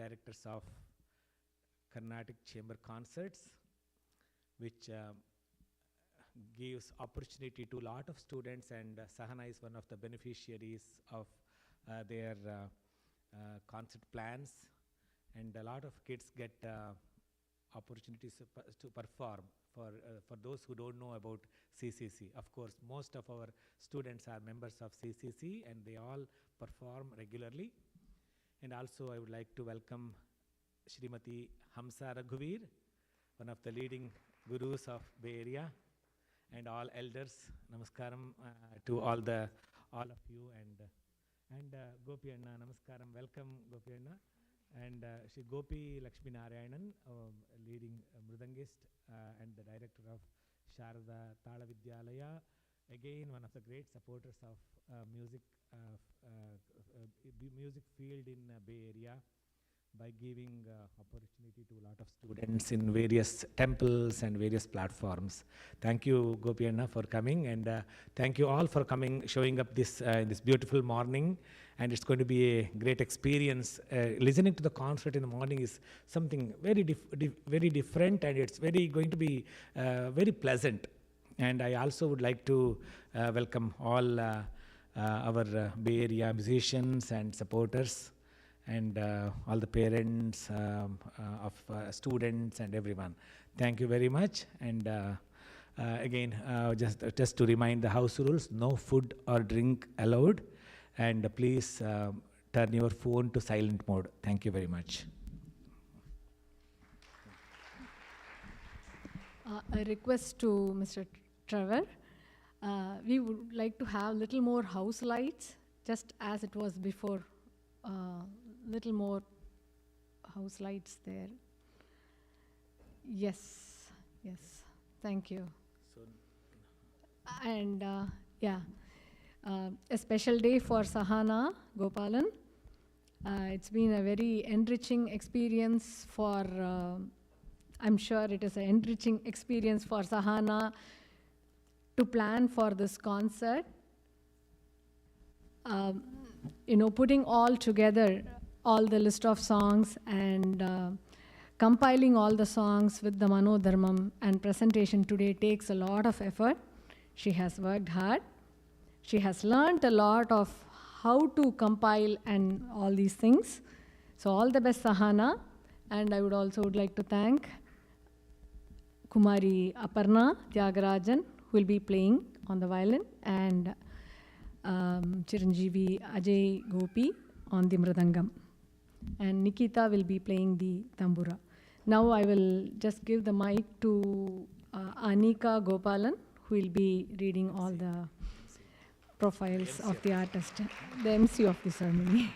directors of Carnatic Chamber Concerts, which gives opportunity to a lot of students, and Sahana is one of the beneficiaries of their concert plans, and a lot of kids get opportunities to perform. For those who don't know about CCC, of course, most of our students are members of CCC, and they all perform regularly. And also, I would like to welcome Srimati Hamsa Raghuveer, one of the leading gurus of Bay Area, and all elders. Namaskaram to all of you, and Gopi Anna, Namaskaram. Welcome, Gopi Anna. And Shri Gopi Lakshmi Narayanan, leading Mridangist and the director of Sharada Tala Vidyalaya, again one of the great supporters of music field in Bay Area, by giving opportunity to a lot of students in various temples and various platforms. Thank you, Gopi Anna, for coming, and thank you all for coming, showing up this beautiful morning. And it's going to be a great experience. Listening to the concert in the morning is something very different, and it's going to be very pleasant. And I also would like to welcome all our Bay Area musicians and supporters, and all the parents of students and everyone. Thank you very much. And again, just to remind the house rules: no food or drink allowed, and please turn your phone to silent mode. Thank you very much. A request to Mr. Trevor. We would like to have little more house lights, just as it was before. Little more house lights there. Yes, thank you. And yeah, a special day for Sahana, Gopalan. It's been a very enriching experience for, I'm sure it is an enriching experience for Sahana to plan for this concert. Putting all together, all the list of songs, and compiling all the songs with the Manodharmam and presentation today takes a lot of effort. She has worked hard. She has learned a lot of how to compile and all these things. So all the best, Sahana. And I would like to thank Kumari Aparna, Thyagarajan, who will be playing on the violin, and Chiranjeevi Ajay Gopi on the Mridangam. And Nikita will be playing the tambura. Now I will just give the mic to Anika Gopalan, who will be reading all the profiles of the artist, the MC of the ceremony.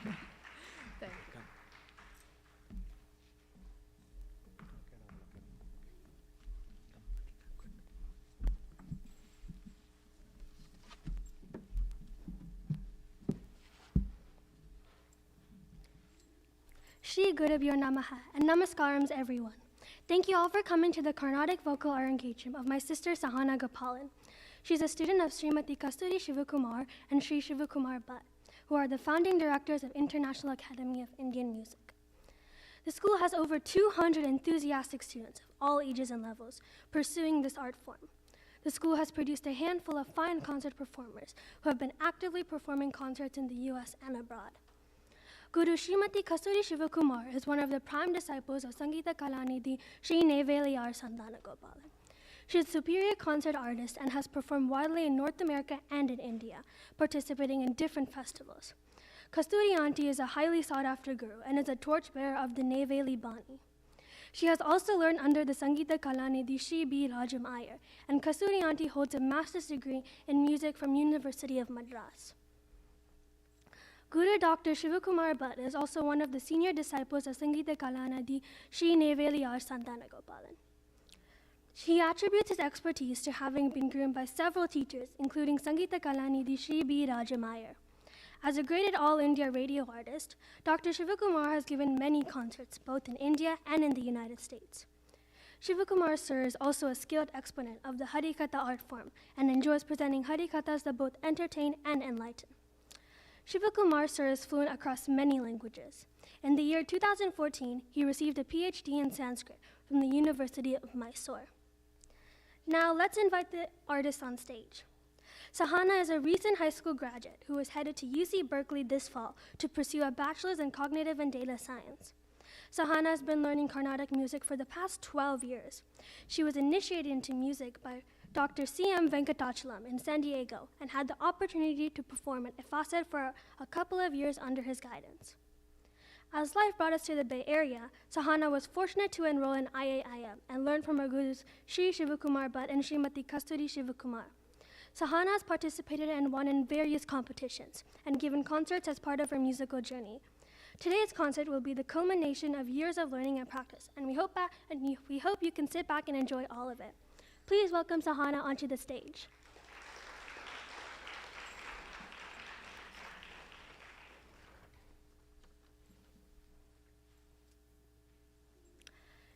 Thank you. Shri Gurubhyo Namaha and Namaskarams everyone. Thank you all for coming to the Carnatic Vocal Arangetram of my sister Sahana Gopalan. She's a student of Srimati Kasturi Shivakumar and Sri Shivakumar Bhatt, who are the founding directors of International Academy of Indian Music. The school has over 200 enthusiastic students of all ages and levels pursuing this art form. The school has produced a handful of fine concert performers who have been actively performing concerts in the US and abroad. Guru Srimati Kasturi Shivakumar is one of the prime disciples of Sangeeta Kalanidhi Sri Neveliyar Sandana Gopalan. She is a superior concert artist and has performed widely in North America and in India, participating in different festivals. Kasturi Auntie is a highly sought-after guru and is a torchbearer of the Neveli Bani. She has also learned under the Sangeeta Kalanidhi Sri B. Rajam Iyer, and Kasturi Auntie holds a master's degree in music from University of Madras. Guru Dr. Shivakumar Bhatt is also one of the senior disciples of Sangeeta Kalanidhi Sri Neveliyar Sandana Gopalan. He attributes his expertise to having been groomed by several teachers, including Sangeeta Kalanidhi Sri B. Rajam Iyer. As a graded all-India radio artist, Dr. Shivakumar has given many concerts, both in India and in the United States. Shivakumar Sir is also a skilled exponent of the Harikatha art form and enjoys presenting Harikathas that both entertain and enlighten. Shivakumar Sir is fluent across many languages. In the year 2014, he received a PhD in Sanskrit from the University of Mysore. Now let's invite the artist on stage. Sahana is a recent high school graduate who is headed to UC Berkeley this fall to pursue a bachelor's in cognitive and data science. Sahana has been learning Carnatic music for the past 12 years. She was initiated into music by Dr. C.M. Venkatachalam in San Diego and had the opportunity to perform at Efacet for a couple of years under his guidance. As life brought us to the Bay Area, Sahana was fortunate to enroll in IAIM and learn from her gurus Sri Shivakumar Bhatt and Srimati Kasturi Shivakumar. Sahana has participated and won in various competitions and given concerts as part of her musical journey. Today's concert will be the culmination of years of learning and practice, and we hope you can sit back and enjoy all of it. Please welcome Sahana onto the stage.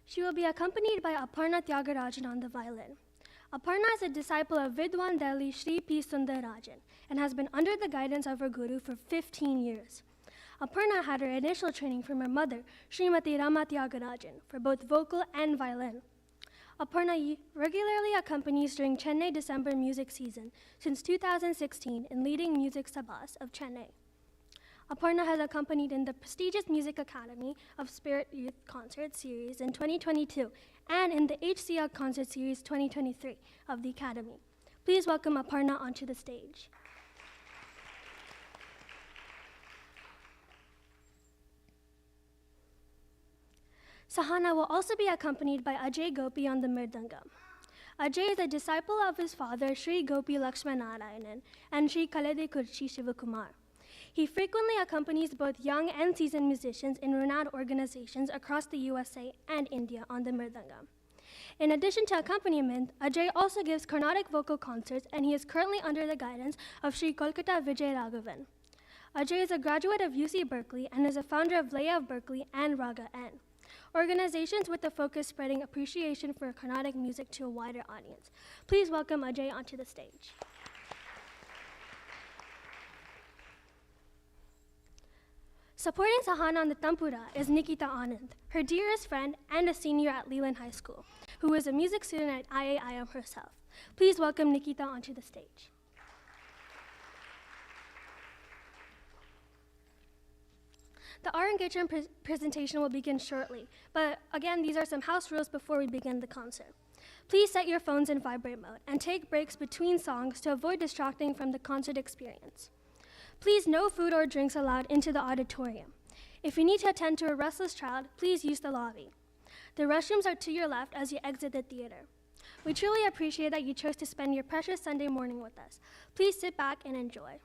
She will be accompanied by Aparna Thyagarajan on the violin. Aparna is a disciple of Vidwan Delhi Sri P. Sundarajan and has been under the guidance of her guru for 15 years. Aparna had her initial training from her mother, Srimati Rama Thyagarajan, for both vocal and violin. Aparna regularly accompanies during Chennai December music season since 2016 in leading music sabhas of Chennai. Aparna has accompanied in the prestigious Music Academy of Spirit Youth Concert Series in 2022 and in the HCL Concert Series 2023 of the Academy. Please welcome Aparna onto the stage. Sahana will also be accompanied by Ajay Gopi on the Mridangam. Ajay is a disciple of his father, Sri Gopi Lakshmanarayanan and Sri Kalade Kurchi Shivakumar. He frequently accompanies both young and seasoned musicians in renowned organizations across the USA and India on the Mridangam. In addition to accompaniment, Ajay also gives Carnatic vocal concerts, and he is currently under the guidance of Sri Kolkata Vijay Raghavan. Ajay is a graduate of UC Berkeley and is a founder of Laya of Berkeley and Raga N, organizations with the focus spreading appreciation for Carnatic music to a wider audience. Please welcome Ajay onto the stage. Supporting Sahana on the Tampura is Nikita Anand, her dearest friend and a senior at Leland High School, who is a music student at IAIM herself. Please welcome Nikita onto the stage. The Arangetram presentation will begin shortly, but again, these are some house rules before we begin the concert. Please set your phones in vibrate mode and take breaks between songs to avoid distracting from the concert experience. Please, no food or drinks allowed into the auditorium. If you need to attend to a restless child, please use the lobby. The restrooms are to your left as you exit the theater. We truly appreciate that you chose to spend your precious Sunday morning with us. Please sit back and enjoy.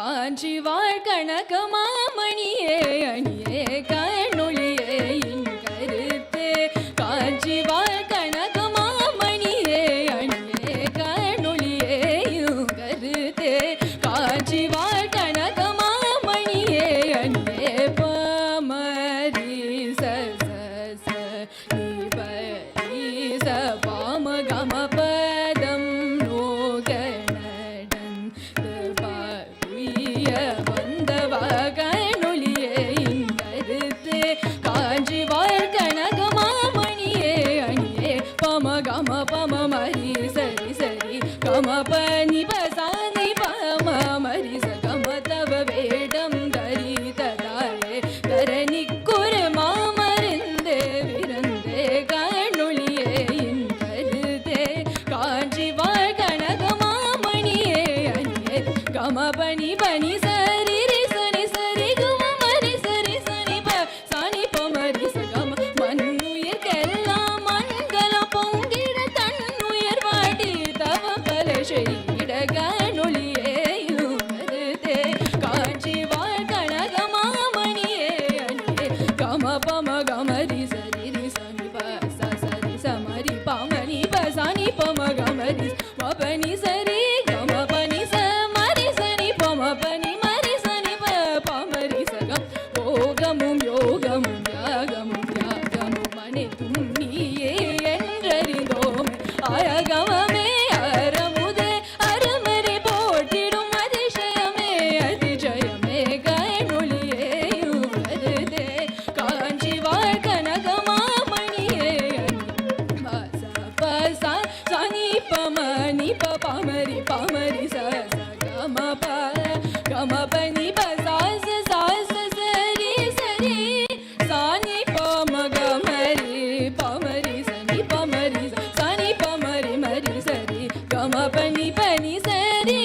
காஞ்சி வாழ் கனகமாமணியே அணியே கண்ணொளியே இன் கருத்தே காஞ்சி வாழ் கனகமாமணியே அணியே கண்ணொளியே இன் கருத்தே காஞ்சி வாழ் கனகமாமணியே அணியே பாமரி ச நீ பரி ச பாம கம பதம் லோகநடன் பாவிய வந்தவ கண்ணொளியே இன் கருத்தே காஞ்சி வாழ் கனகமாமணியே அணியே பம கம பம மரி சரி சரி கம பனி பசானி பம மரி ச கம தவ வேடம் தரிததாயே தரணி குரு மாமருந்தே விருந்தே கண்ணொளியே இன் கருத்தே காஞ்சி வாழ் கனகமாமணியே அணியே கம பனி பனி சரி ரி சனி சரி கும மரி சரி சனி ப சானி ப மரி ச கம மண்ணுயிர்க்கெல்லாம் மண்கலம் பொங்கிட தன்னுயிர் வாடி தவ பல செய்யிட கண்ணொளியே இன் கருத்தே காஞ்சி வாழ் கனகமாமணியே அணியே கம பம கமரி சரி ரி சனி ப ச சரி சமரி பமனி ப சானி பம கமரி பபனி சரி கம பனி ச மரி சனி பம பனி மரி சனி ப பமரி ச கம் போகமும் யோகமும் யாகமும் யாகமும் அனைத்தும் நீயே என்றறிந்தோம் அழகமே அறமுதே அருமறை போட்டிடும் அதிசயமே அதிஜயமே கண்ணொளியே இன் கருத்தே காஞ்சி வாழ் கனகமாமணியே பசா சனி பம நி ப பமரி பமரி ச ச கம ப கம பனி ப சா ச சரி சரி சானி பம கமரி பமரி சனி பமரி ச சானி பமரி மரி சரி கம பனி பனி சரி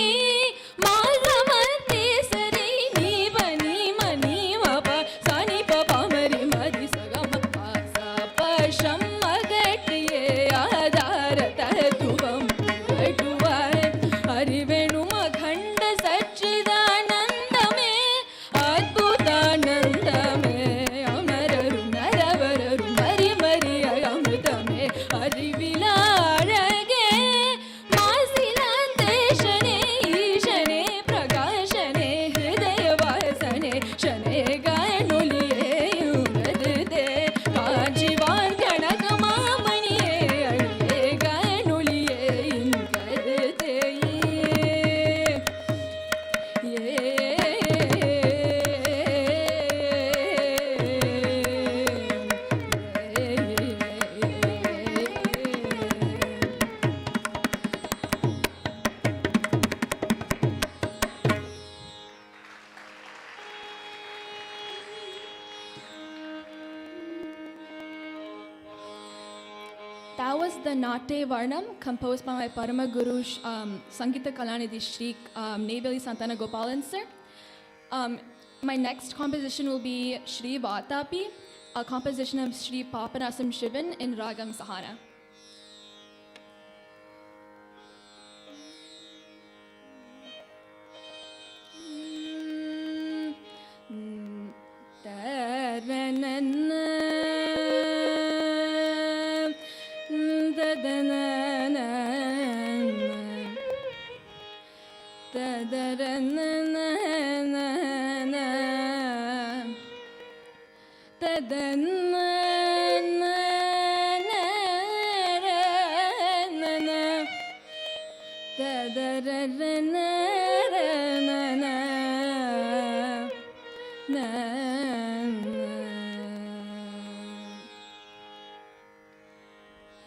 மாதமத்தி சரி நீ பனி மணி மப சானி ப பமரி மரி ச கம ப ச பஷம் மகட்டியே ஆதார தத்துவம் கட்டுவாய் அறிவெனும் அகண்ட சச்சிதானந்தமே அத்புதானந்தமே அமரரு நரவரரு மரி மரி அமிர்தமே அறிவிலாழகே மாசிலாந்தேஷனே ஈஷனே பிரகாஷனே ஹிருதய வாசனே ஷனே கண்ணொளியே இன் கருத்தே காஞ்சி வாழ் கனகமாமணியே அணியே கண்ணொளியே இன் கருத்தே That was the Nate Varnam composed by my Parama Guru Sangeeta Kalanidhi Shri Neyveli Santana Gopalan sir. My next composition will be Shri Vatapi, a composition of Shri Papanasam Shivan in Ragam Sahana.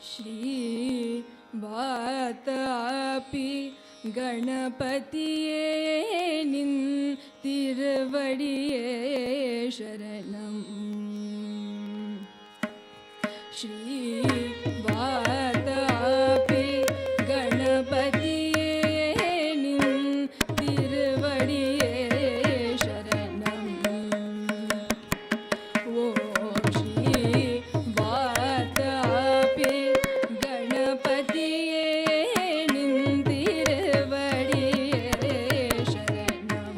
Shri Vatapi Ganapatiye Nin Tiruvadiye Sharanam Shri Vatapi Ganapatiye Nin Tiruvadiye Sharanam Om Shri Vatapi Ganapatiye Nin Tiruvadiye Sharanam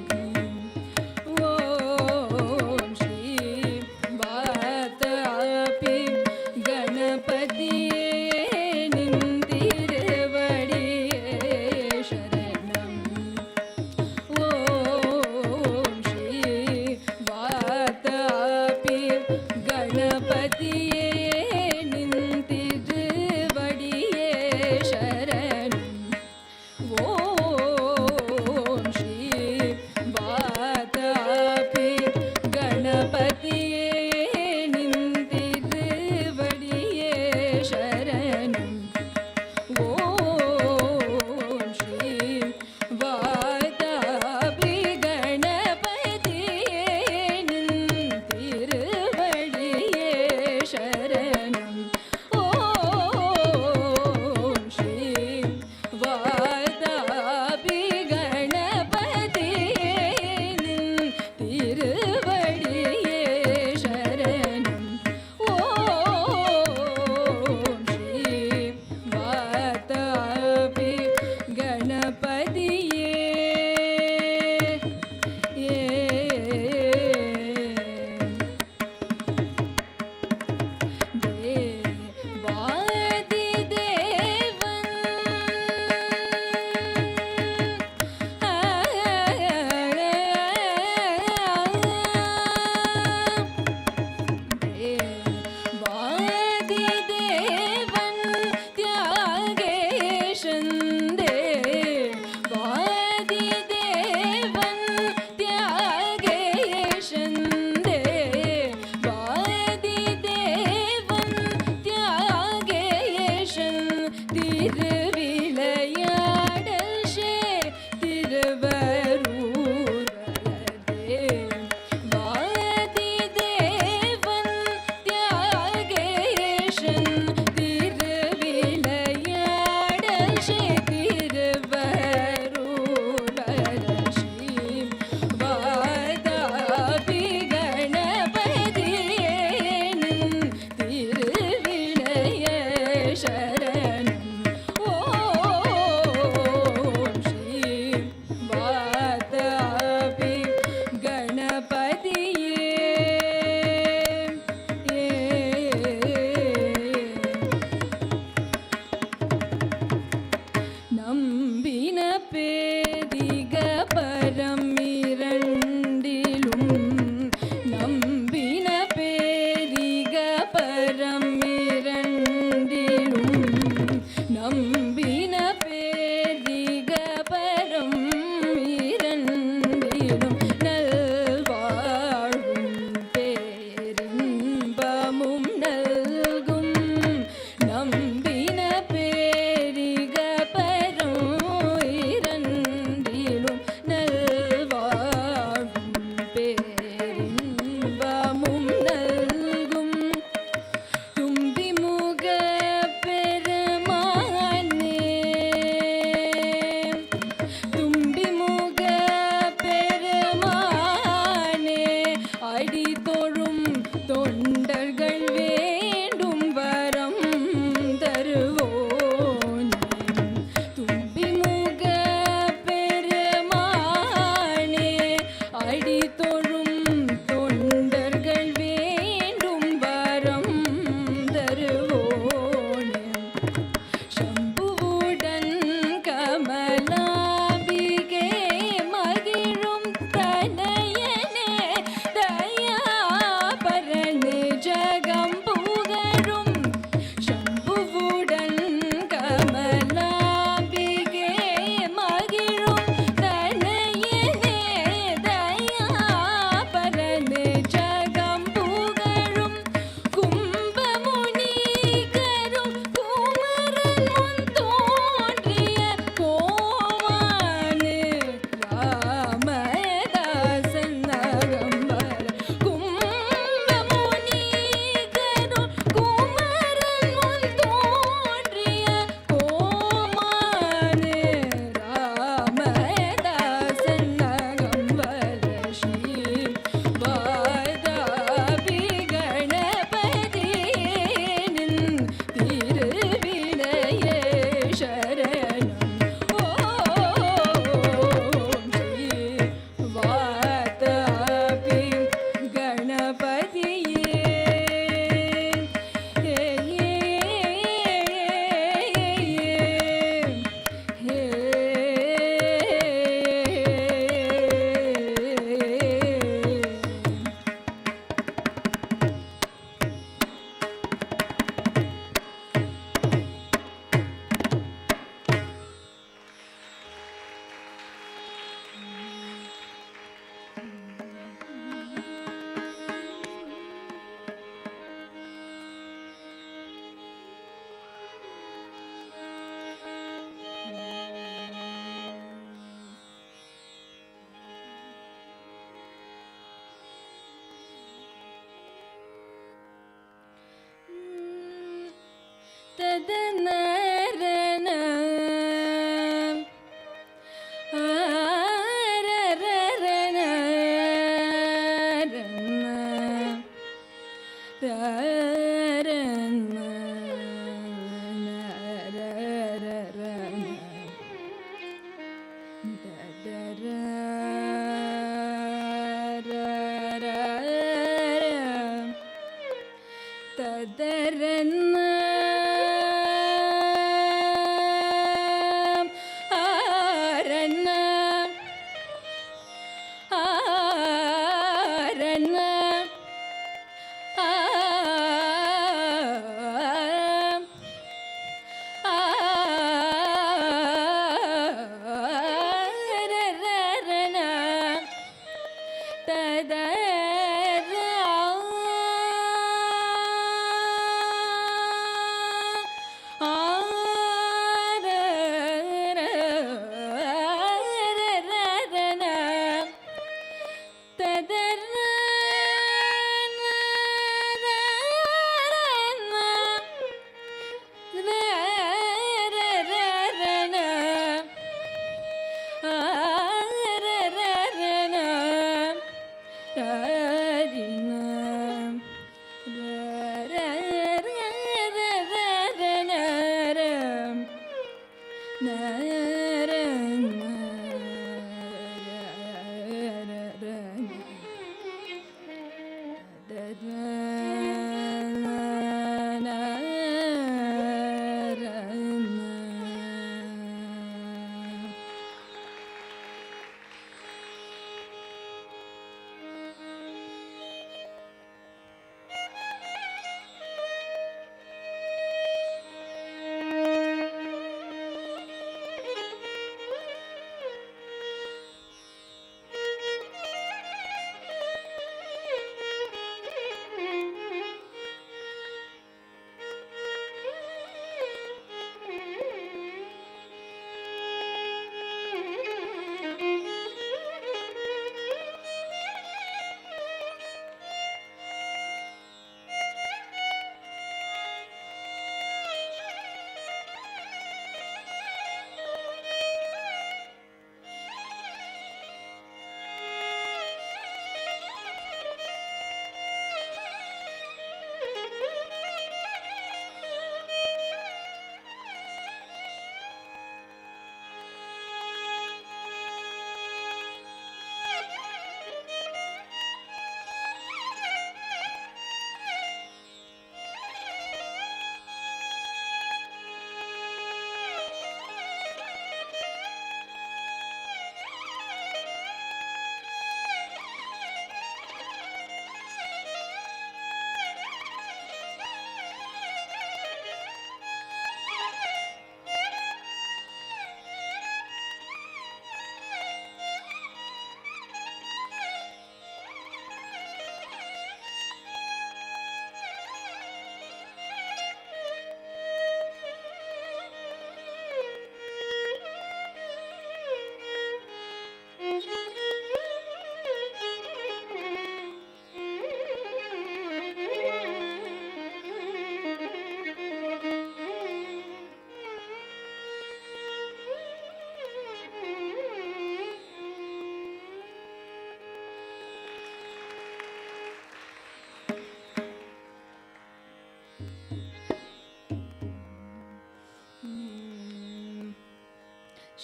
தும்பி முக பெருமானே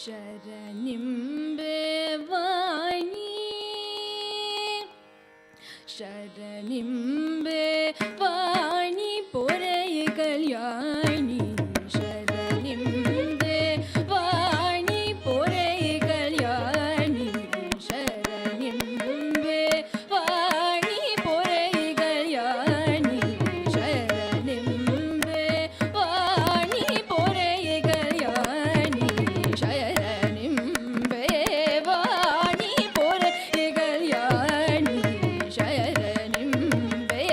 शरणिम्बे वाणी शरणिम्बे वाणी पोरय कल्याणी शरणिम्बे वाणी पोरय कल्याणी शरणिम्बे वाणी पोरय कल्याणी शरणिम्बे वाणी पोरय कल्याणी शरणिम्बे वाणी पोरय कल्याणी शरणिम्बे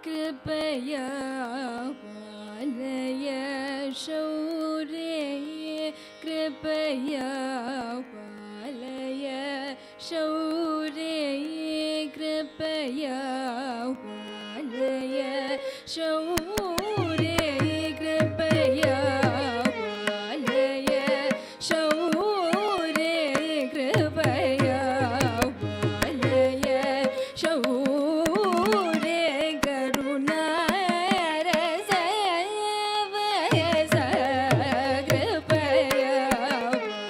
कृपया पालय शौर्ये कृपया पालय शौर्ये कृपया पालय शौर्ये कृपया पालय शौर्ये कृपया पालय शौर्ये करुणा रस वयस कृपया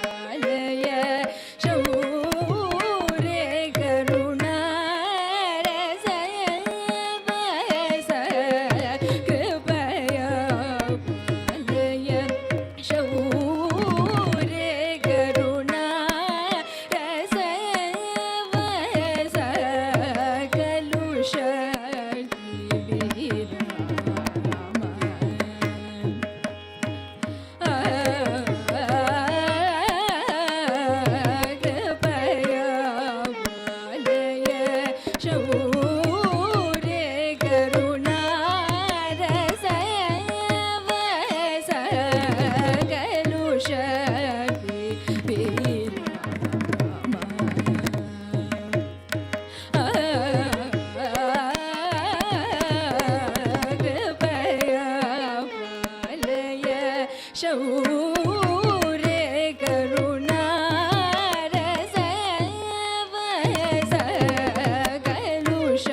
पालय शौर्ये करुणा रस वयस कृपया पालय शौर्ये करुणा रस वयस कलुष कृपया पालय शौर्ये करुणा रस वयस कलुष कृपया पालय शौर्ये करुणा रस वयस कलुष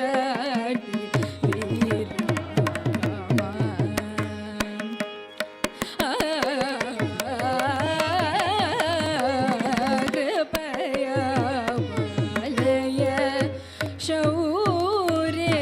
कृपया पालय शौर्ये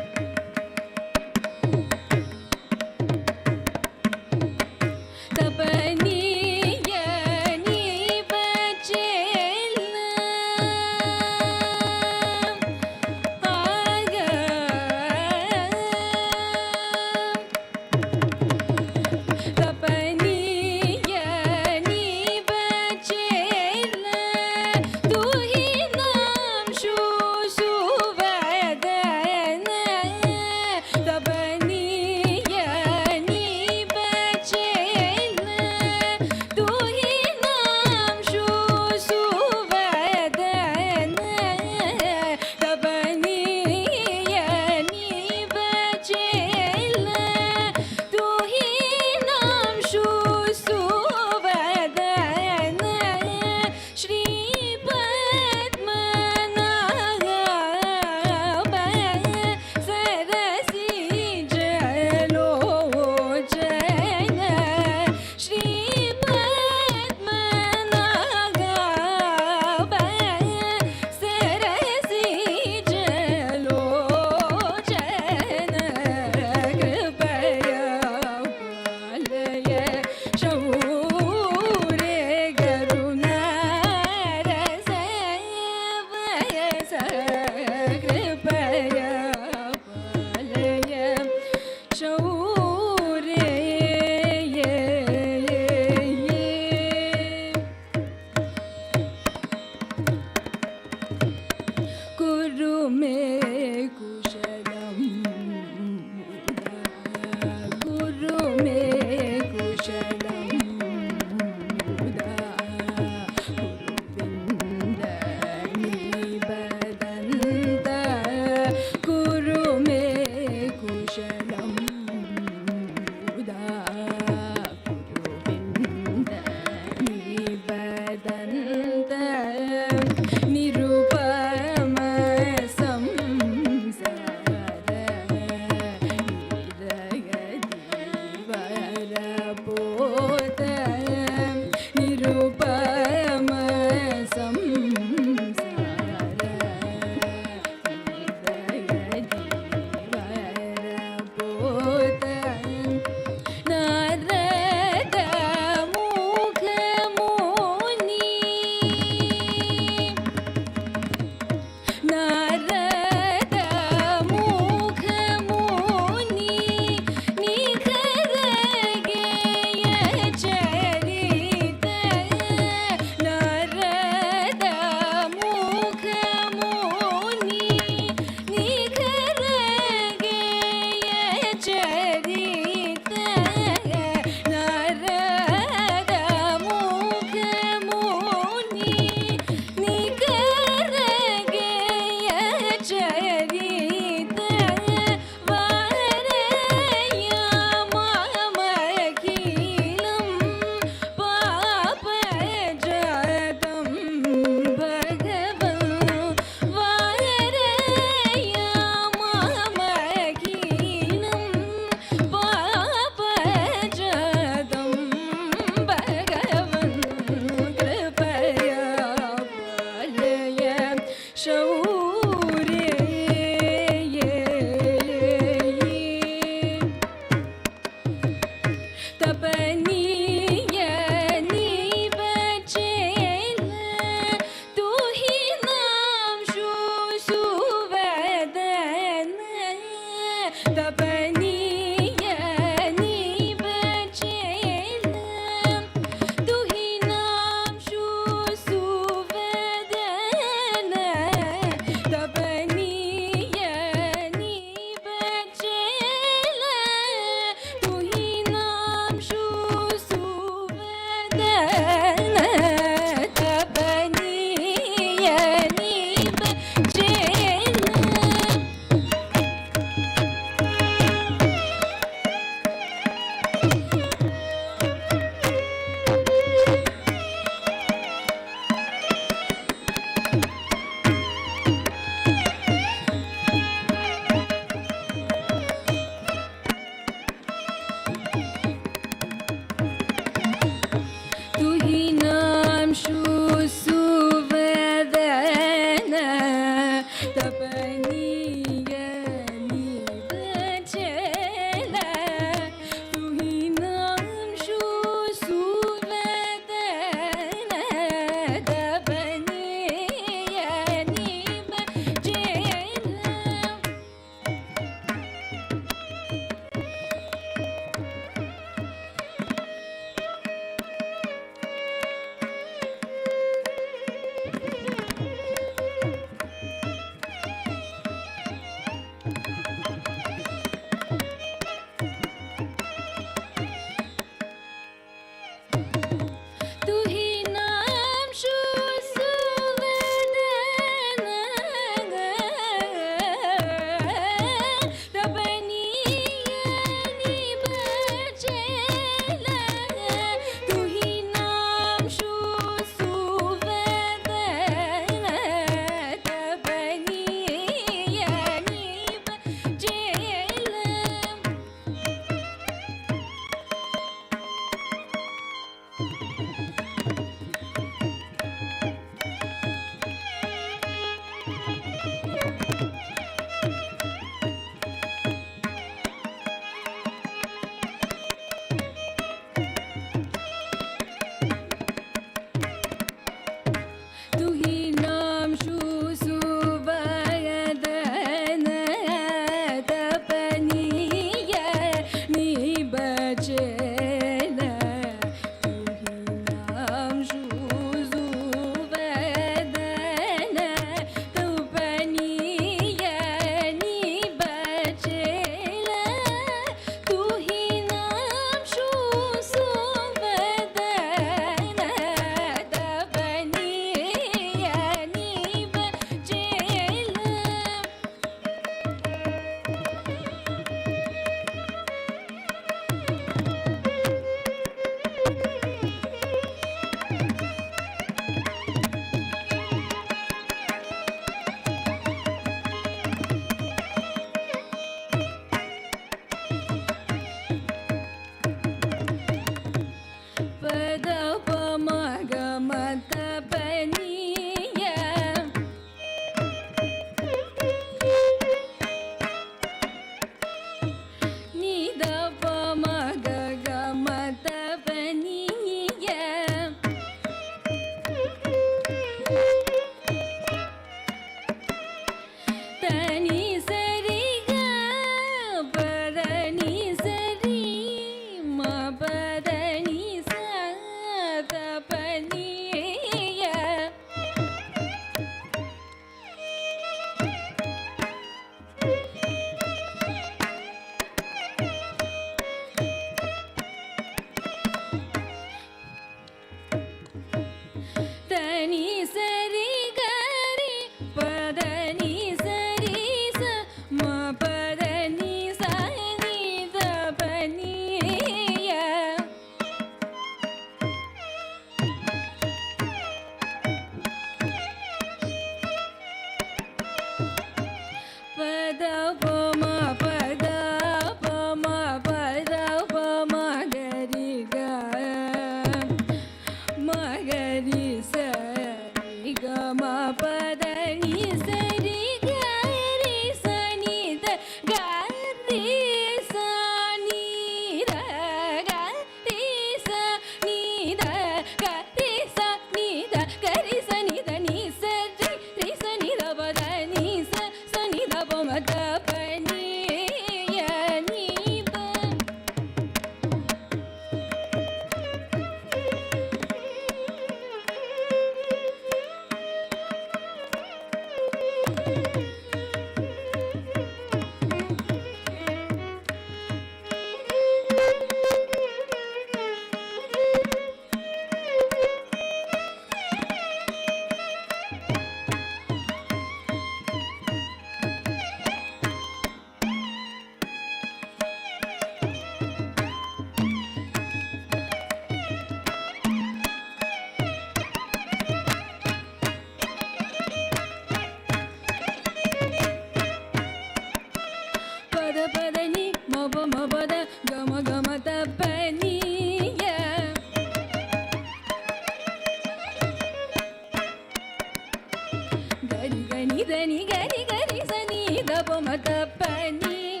sani gari gari sani da pa ma da pa ni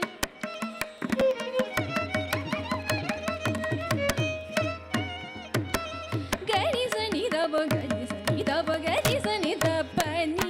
gari sani da pa gari sani da pa gari sani da pa ni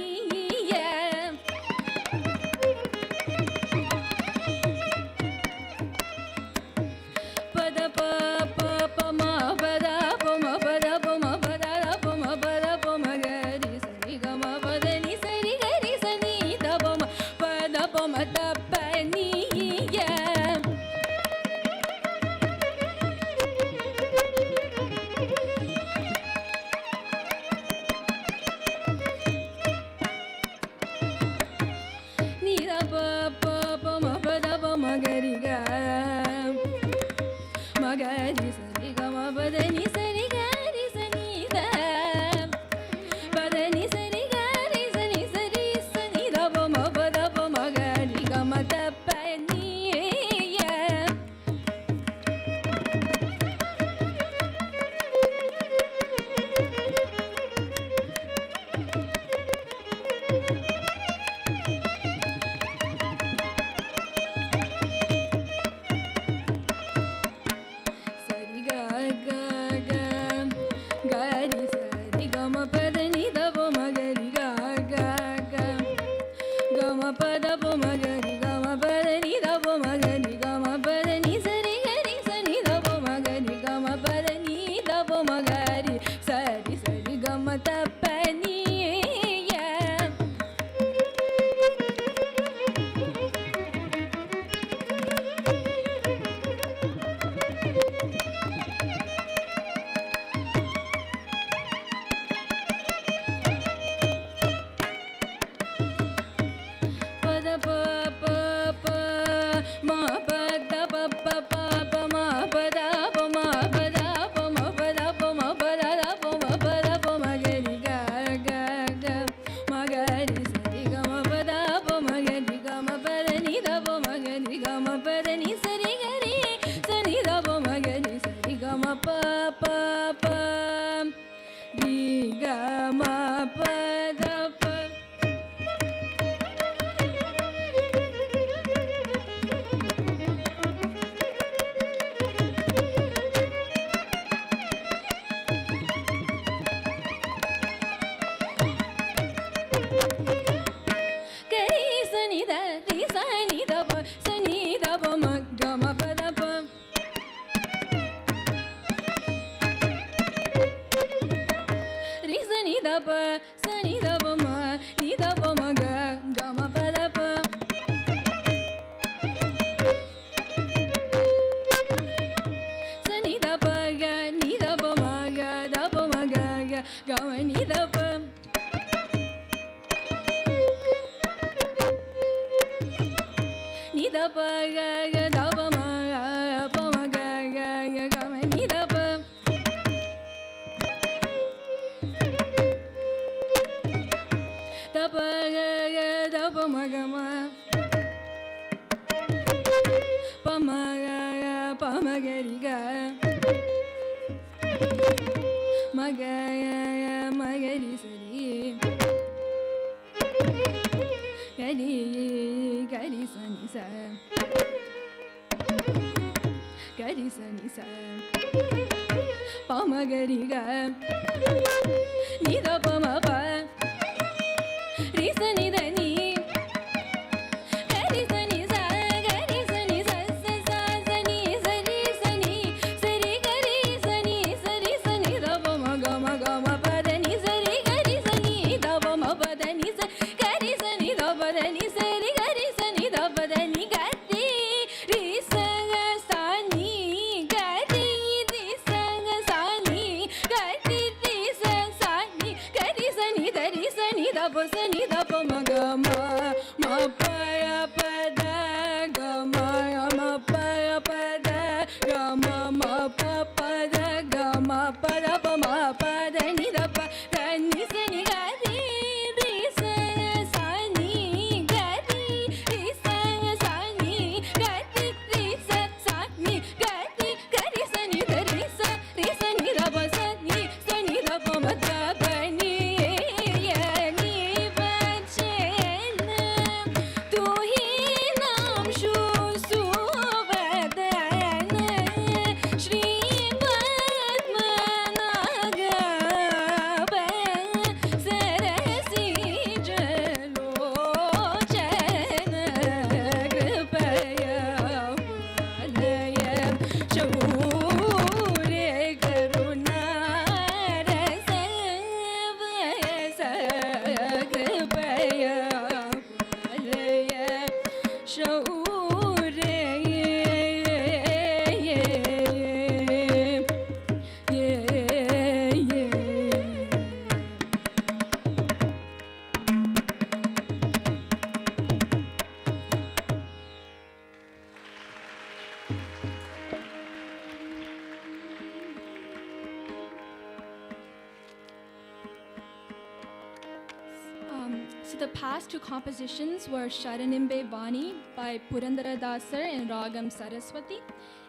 So the past two compositions were Sharanimbe Vani by Purandara Dasar in Ragam Saraswati,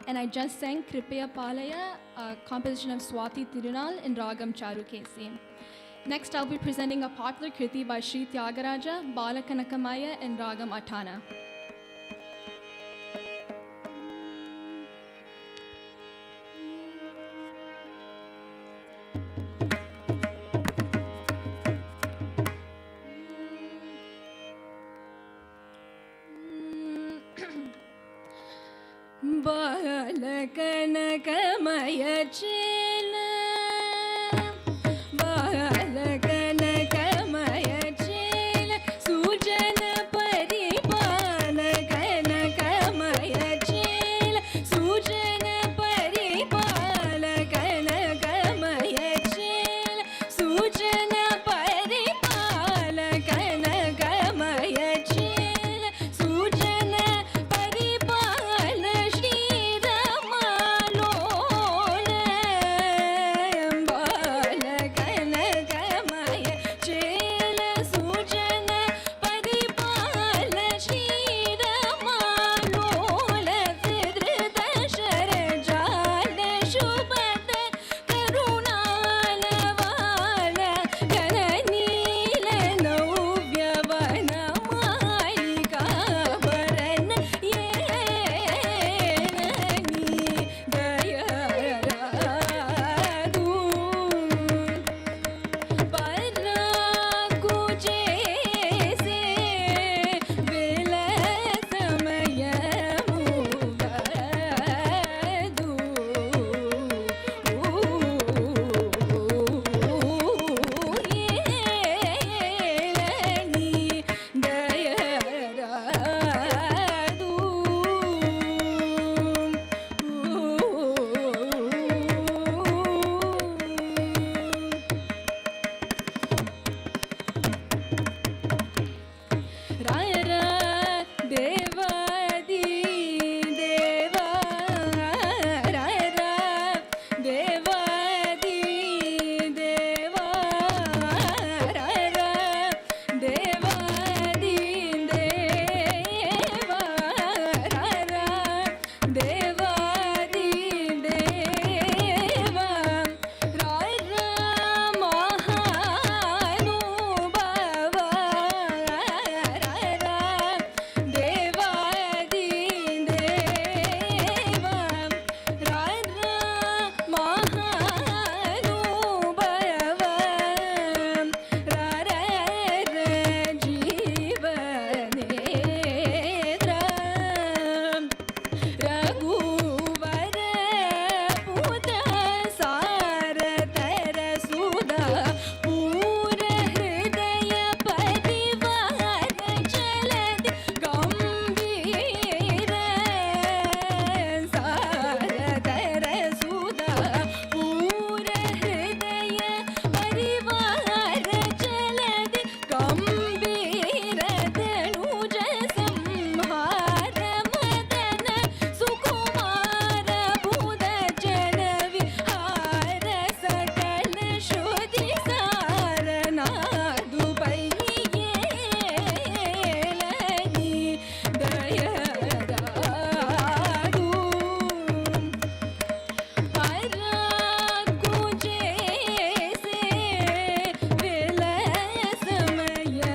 and I just sang Kripaya Palaya, a composition of Swati Tirunal in Ragam Charukesi. Next, I'll be presenting a popular kriti by Sri Thyagaraja, Balakanakamaya in Ragam Atana. Balakanakamaya chela, Balakanakamaya chela, Sujana Paripalakanakamaya chela, Sujana Paripalakanakamaya chela, Sujana Paripalakanakamaya chela, Sujana Paripala Shri Ramalola Balakanakamaya chela, Sujana Paripala Shri Ramalola Vidrita Sharajala Shubhada Karunala Vala Gananila Navyavana Malika Varana Yenani Dayaradu Paraku Jese Rara Devadi Deva, Rara Devadi Deva, Rara Devadi Deva, Rara Devadi Deva, Rara Mahanubhava, Rara Devadi Deva, Rara Mahanubhava, Rara Jeevanetra, Raghuvara Putra Saratara Sudha Pura Hridaya Parivara Chalati Gambhira Saratara Sudha Pura Hridaya Parivara Chalati Gambhira Tanuja Samhara Madana Sukumara Buddha Jana Vihara Sakala Shuddhi Sarana Dupaiyelani Dayaradu Paraku Jese Vilasamaya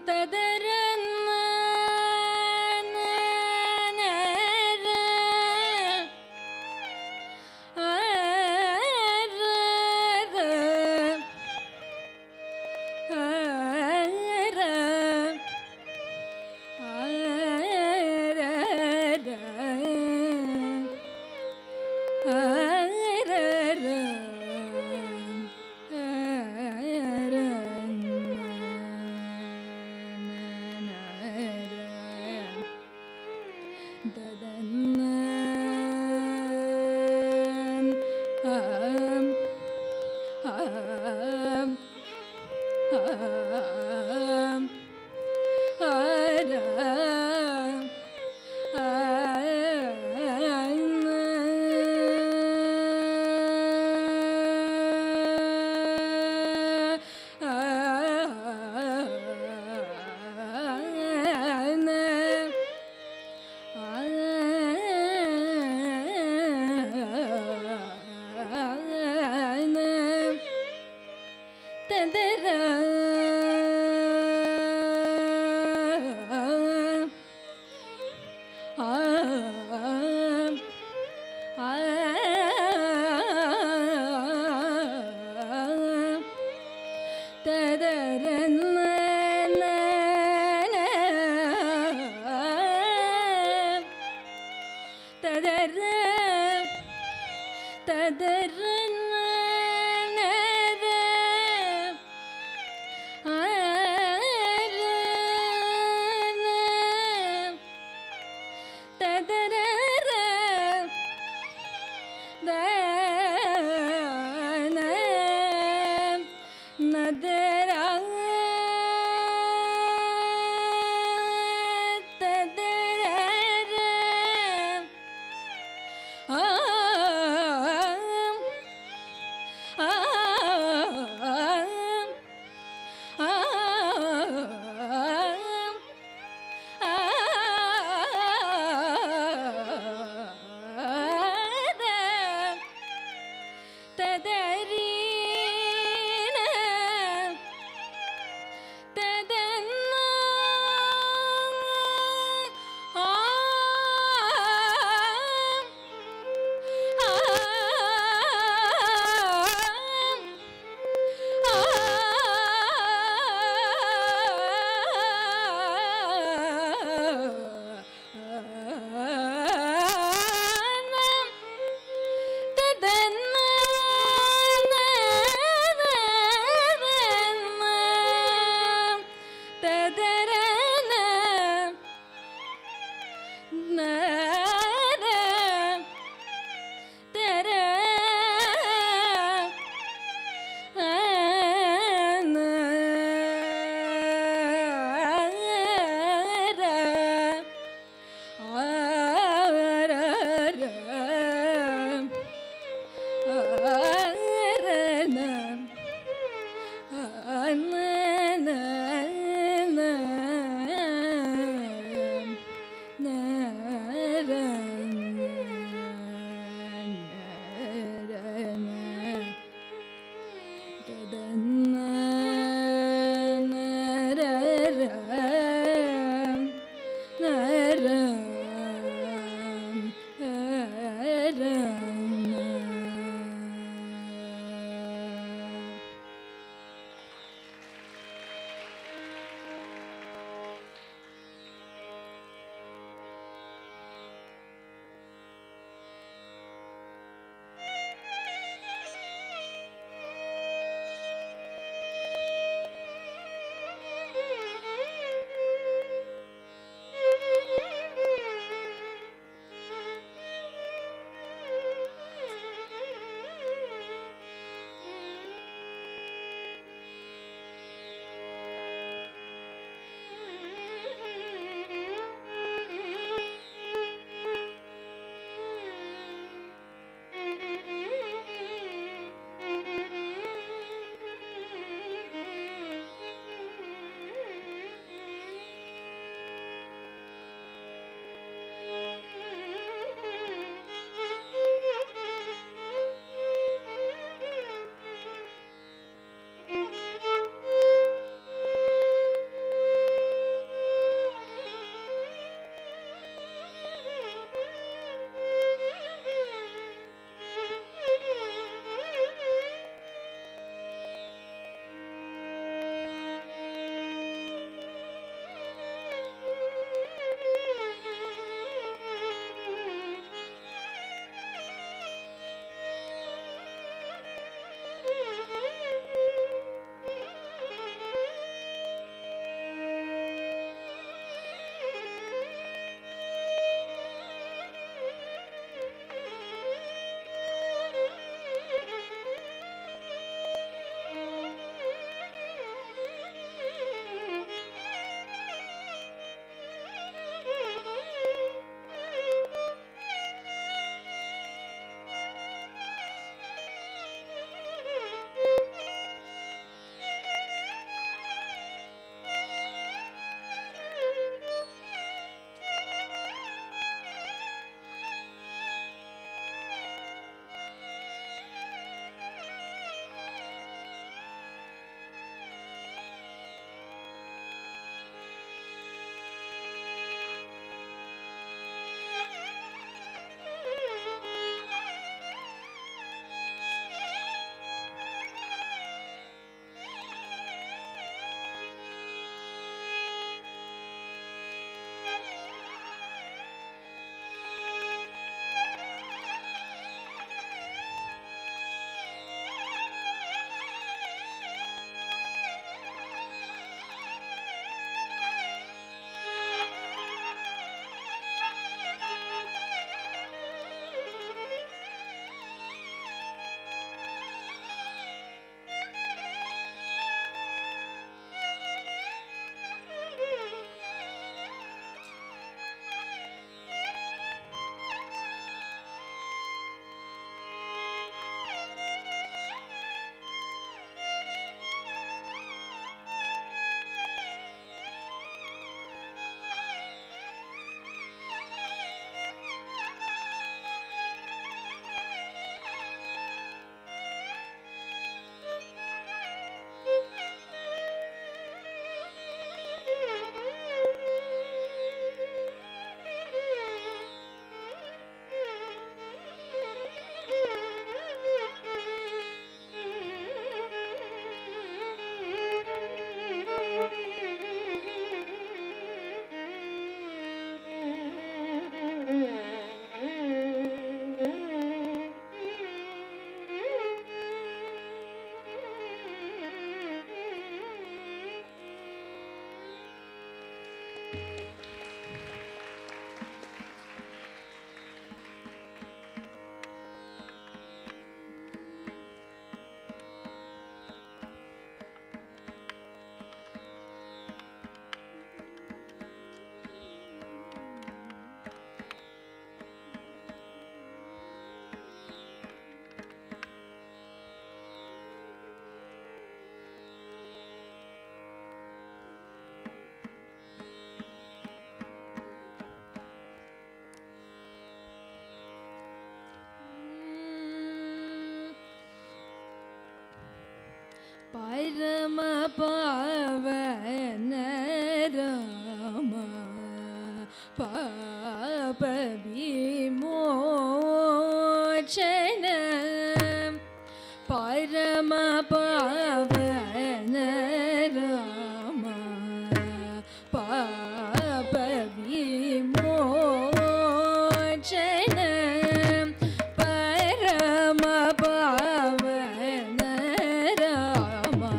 da da Paramapavana Rama Papa Vimochana Paramapavana Rama Papa Vimochana Paramapavana Rama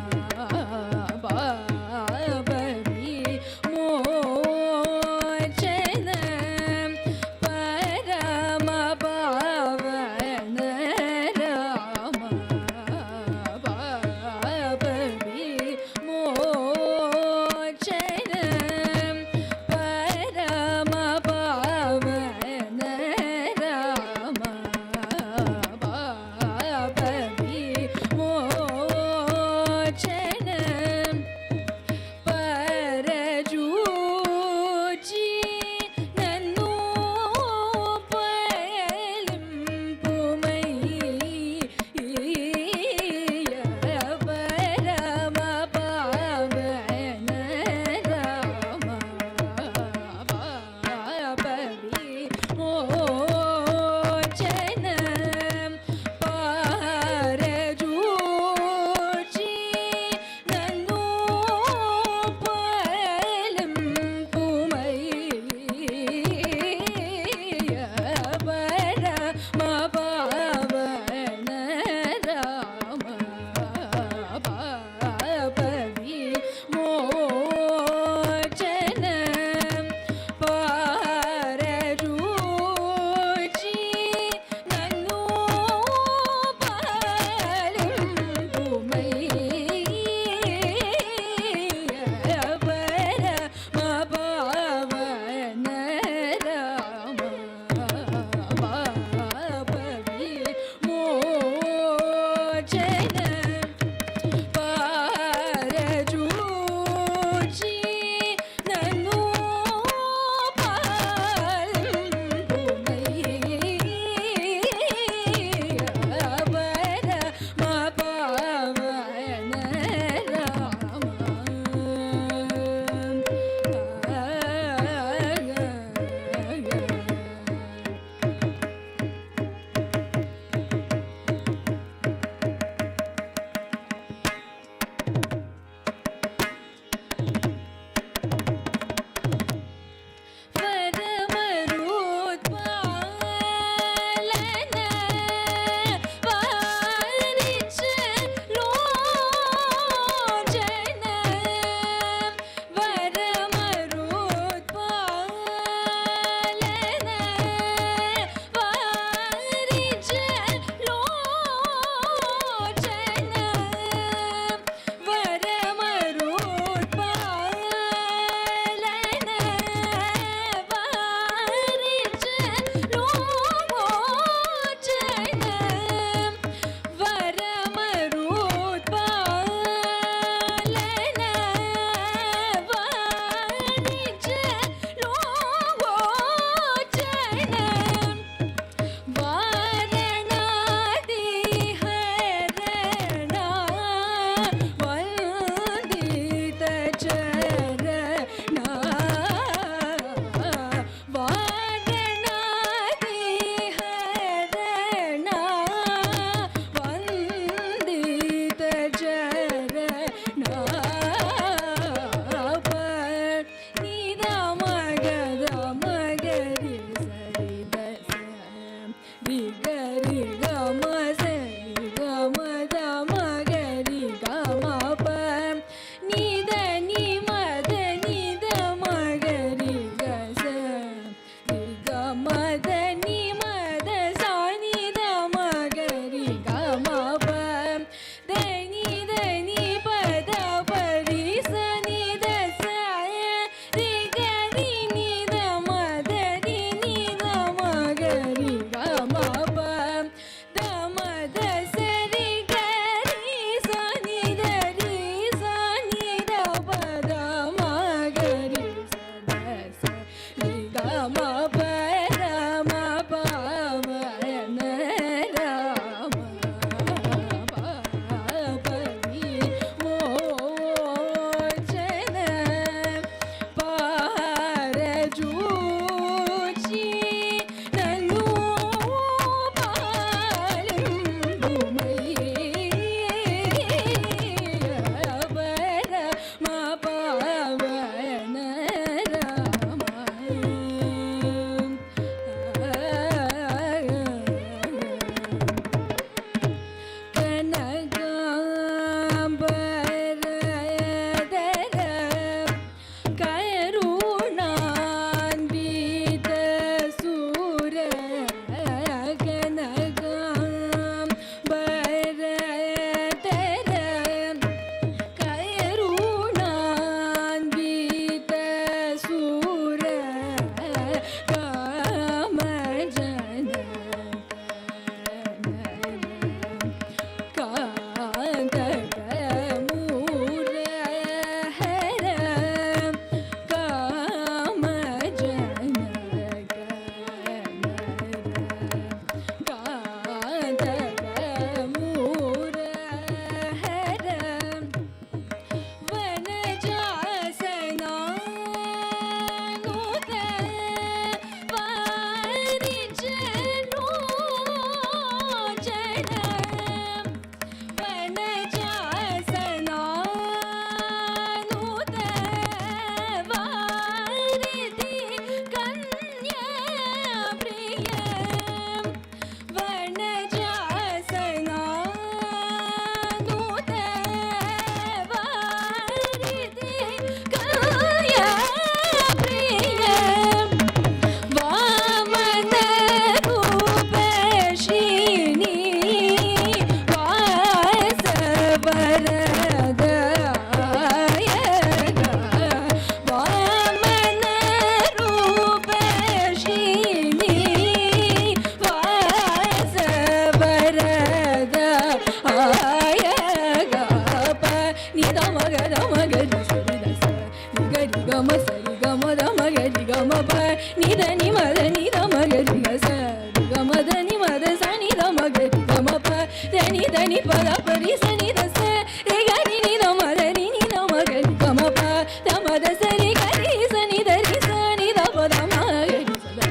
பத சரி கரி சனி தரி சனி த பத மகரி சத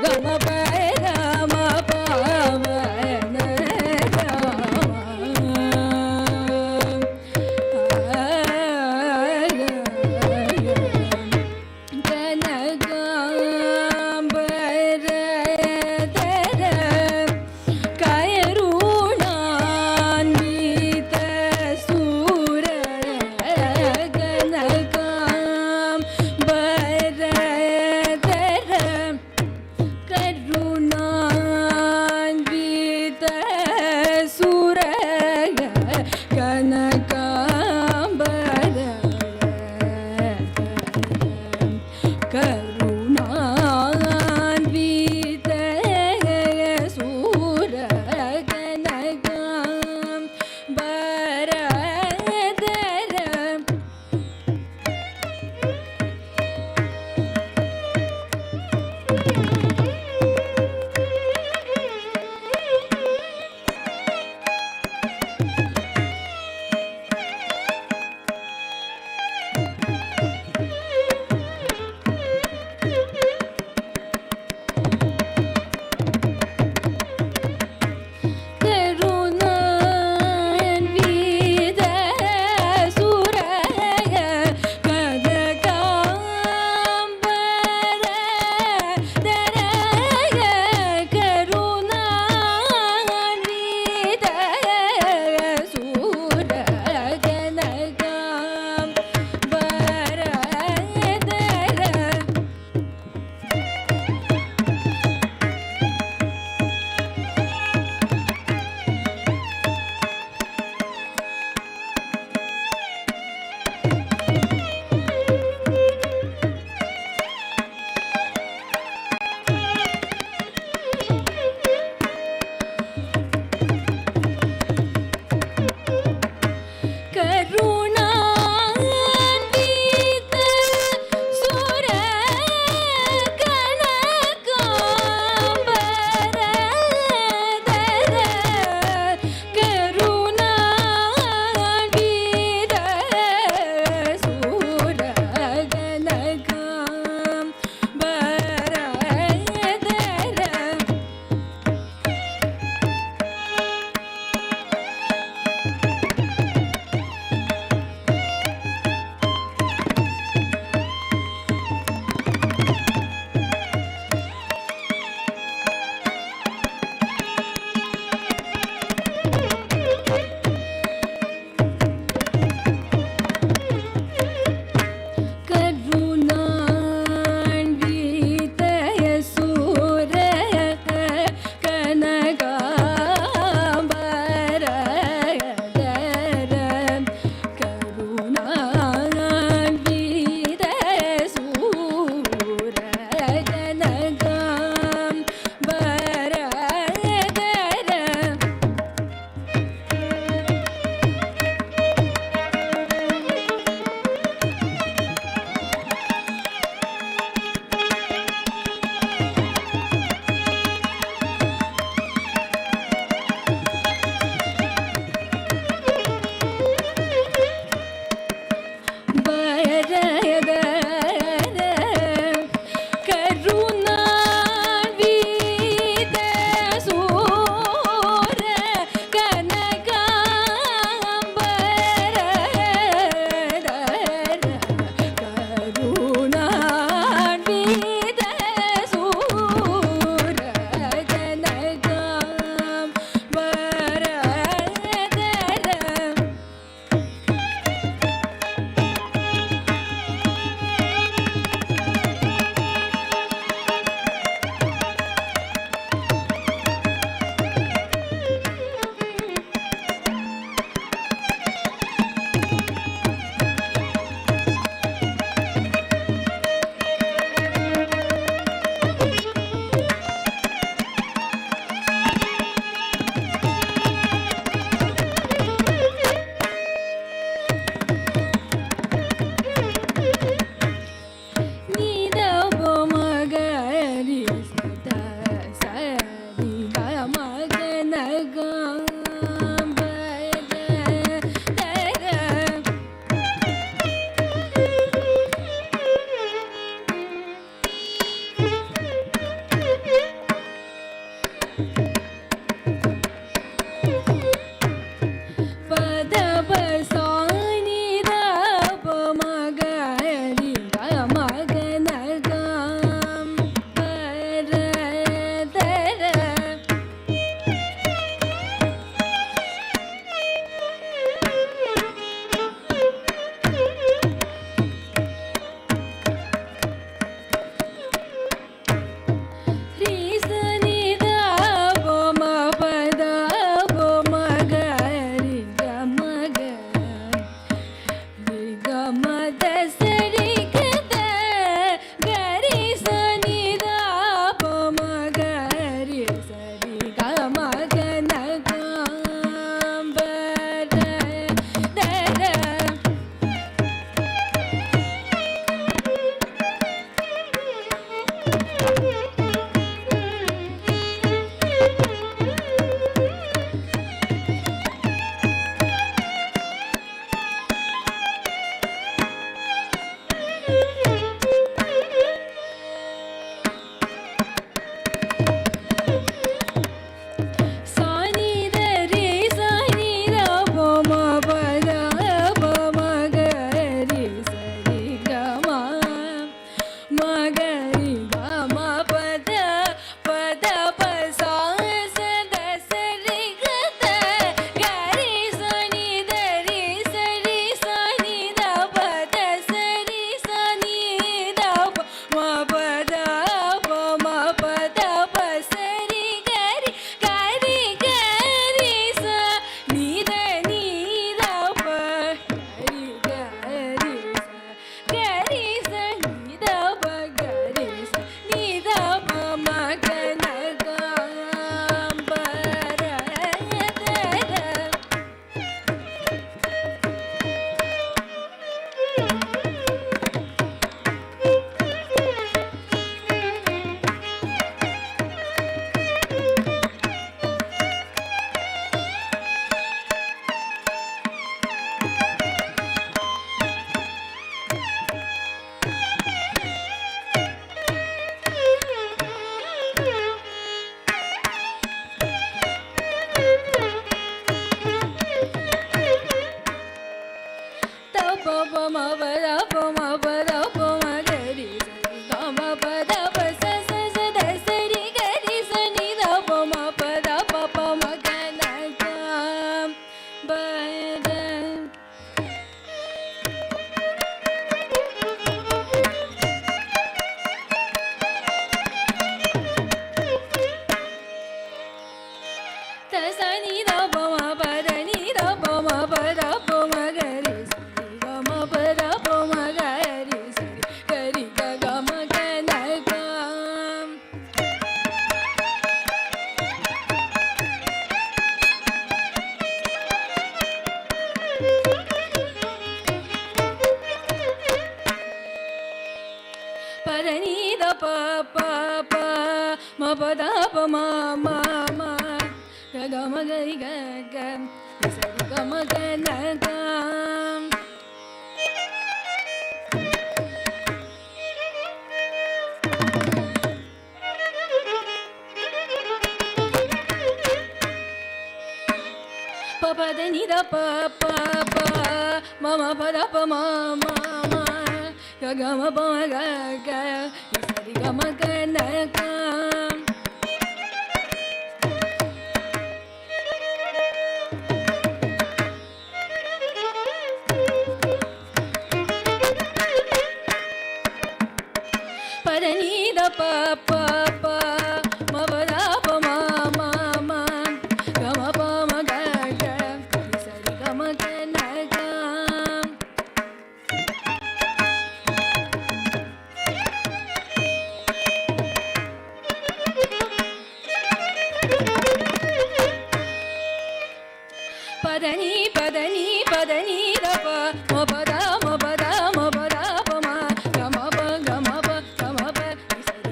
கம பத ம பம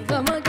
Gama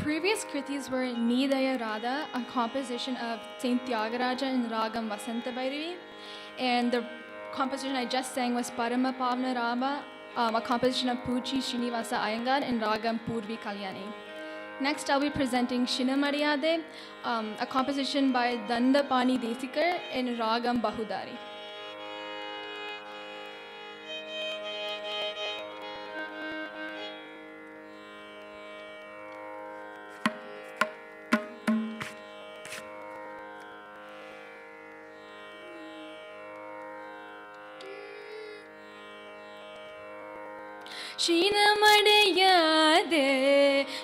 Previous kritis were Nidaya Radha, a composition of Saint Thyagarajan in Ragam Vasanta Bhairavi, and the composition I just sang was Parama Pavna Rama, a composition of Puchi Srinivasa Iyengar in Ragam Purvi Kalyani. Next, I'll be presenting Shinamariyade, a composition by Dandapani Desikar in Ragam Bahudari. Shinamadeyade,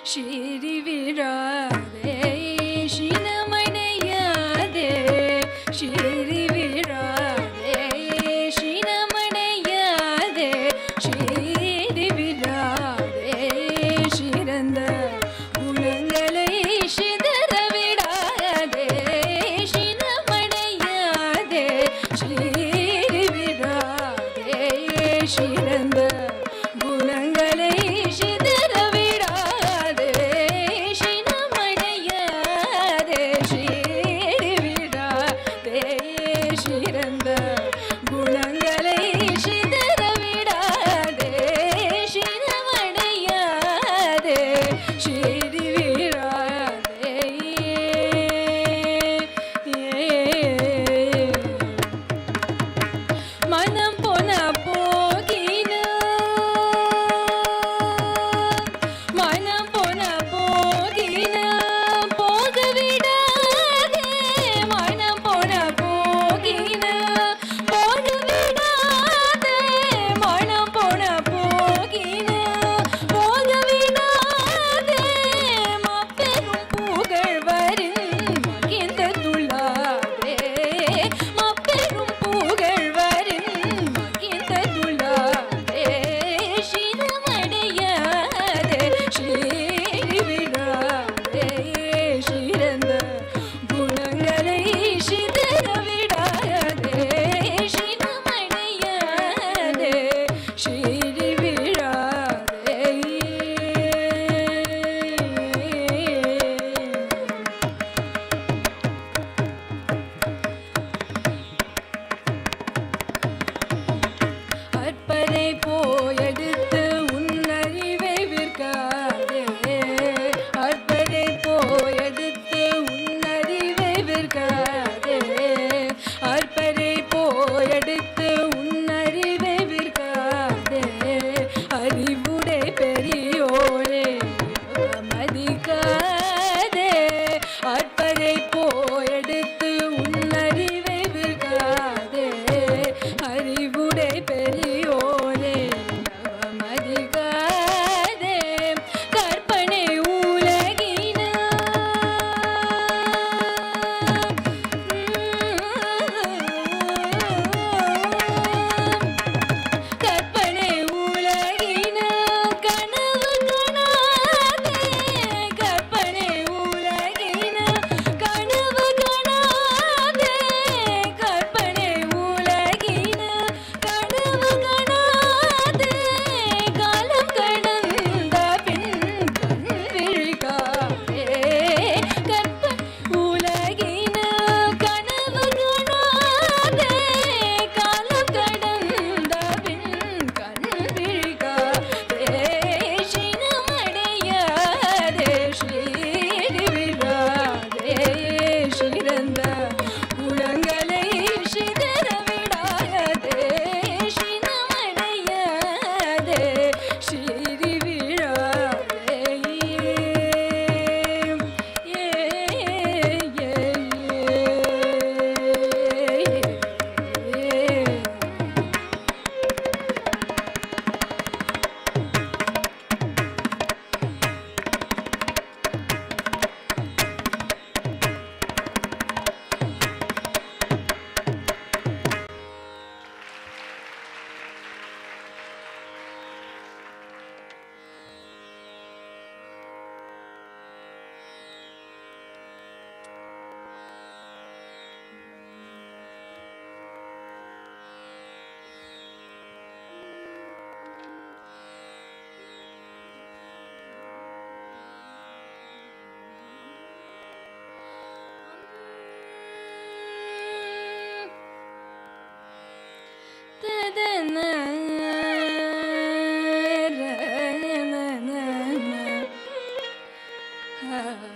Shiri Virade, Shinamadeyade, Shiri Virade, Shinamadeyade, Shiri Virade, Shiranda, Gunangalai Shidara Virade, Shinamadeyade, Shiri Virade, Shiranda. na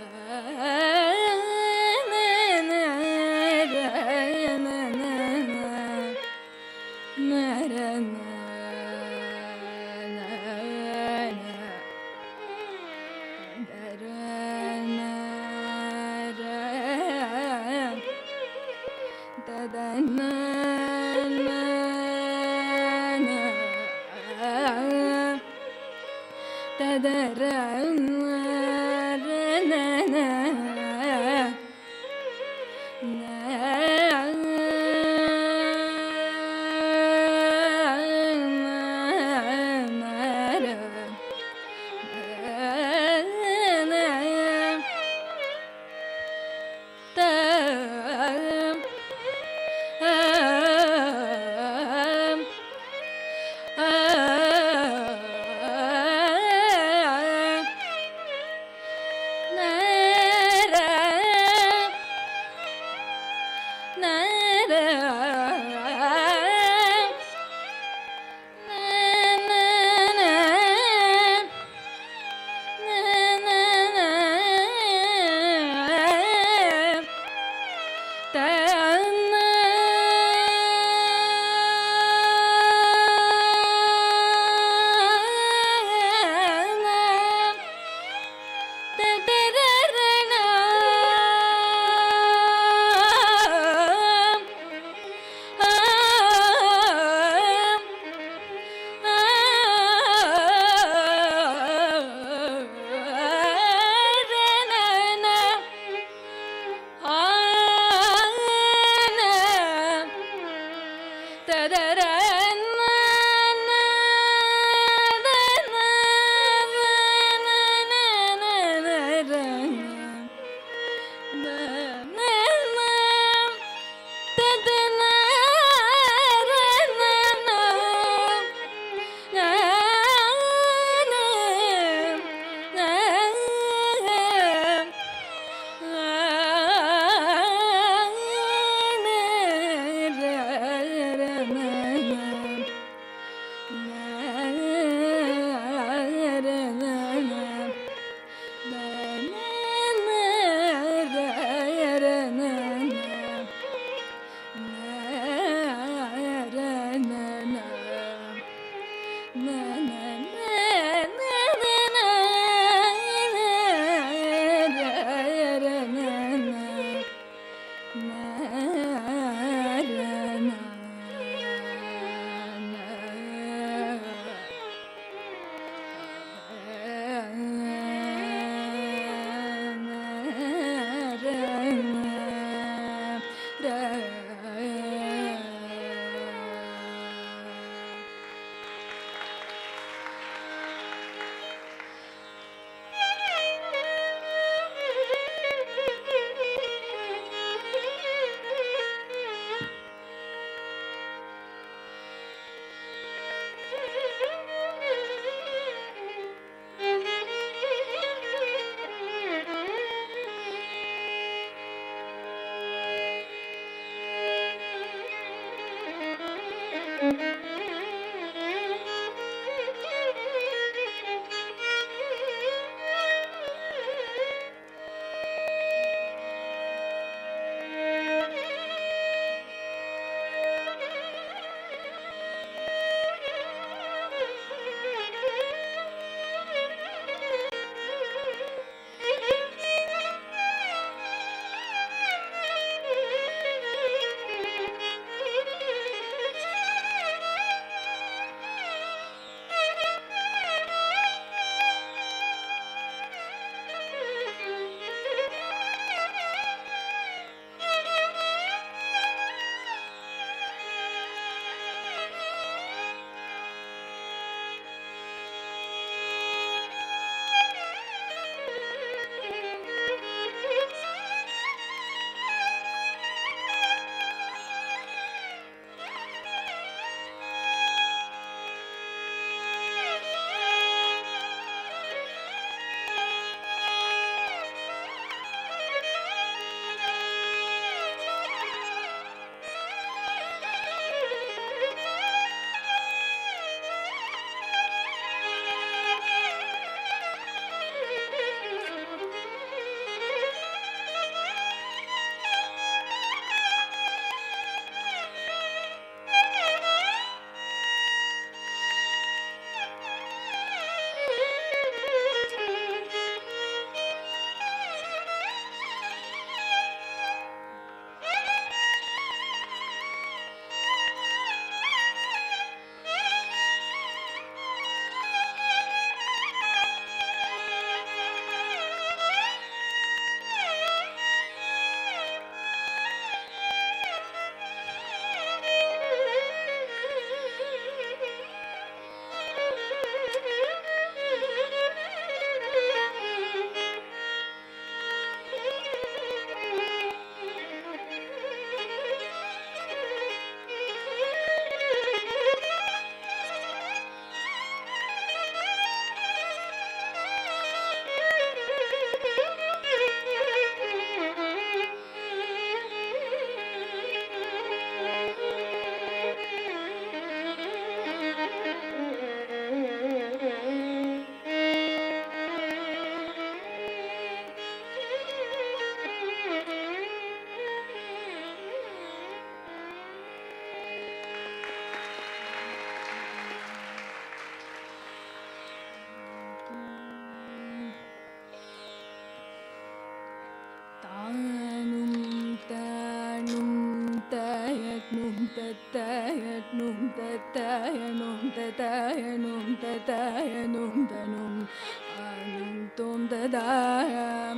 da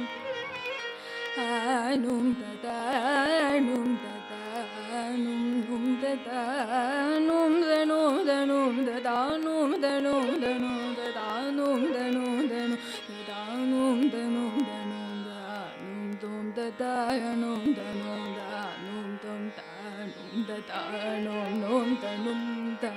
num da da num da da num da da num da num da num da da num da num da num da da num da num da num da num da num da num da num dum da da num da num da num dum da num da da num num da num da.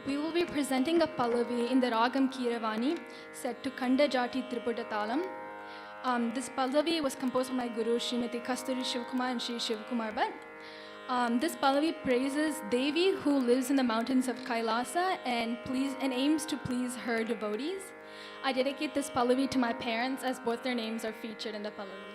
We will be presenting a Pallavi in the Ragam Kiravani set to Kanda Jati Triputa Talam. This Pallavi was composed by my guru Srimati Kasturi Shivkumar and Shri Shivkumar Bhatt. This Pallavi praises Devi who lives in the mountains of Kailasa and aims to please her devotees. I dedicate this Pallavi to my parents as both their names are featured in the Pallavi.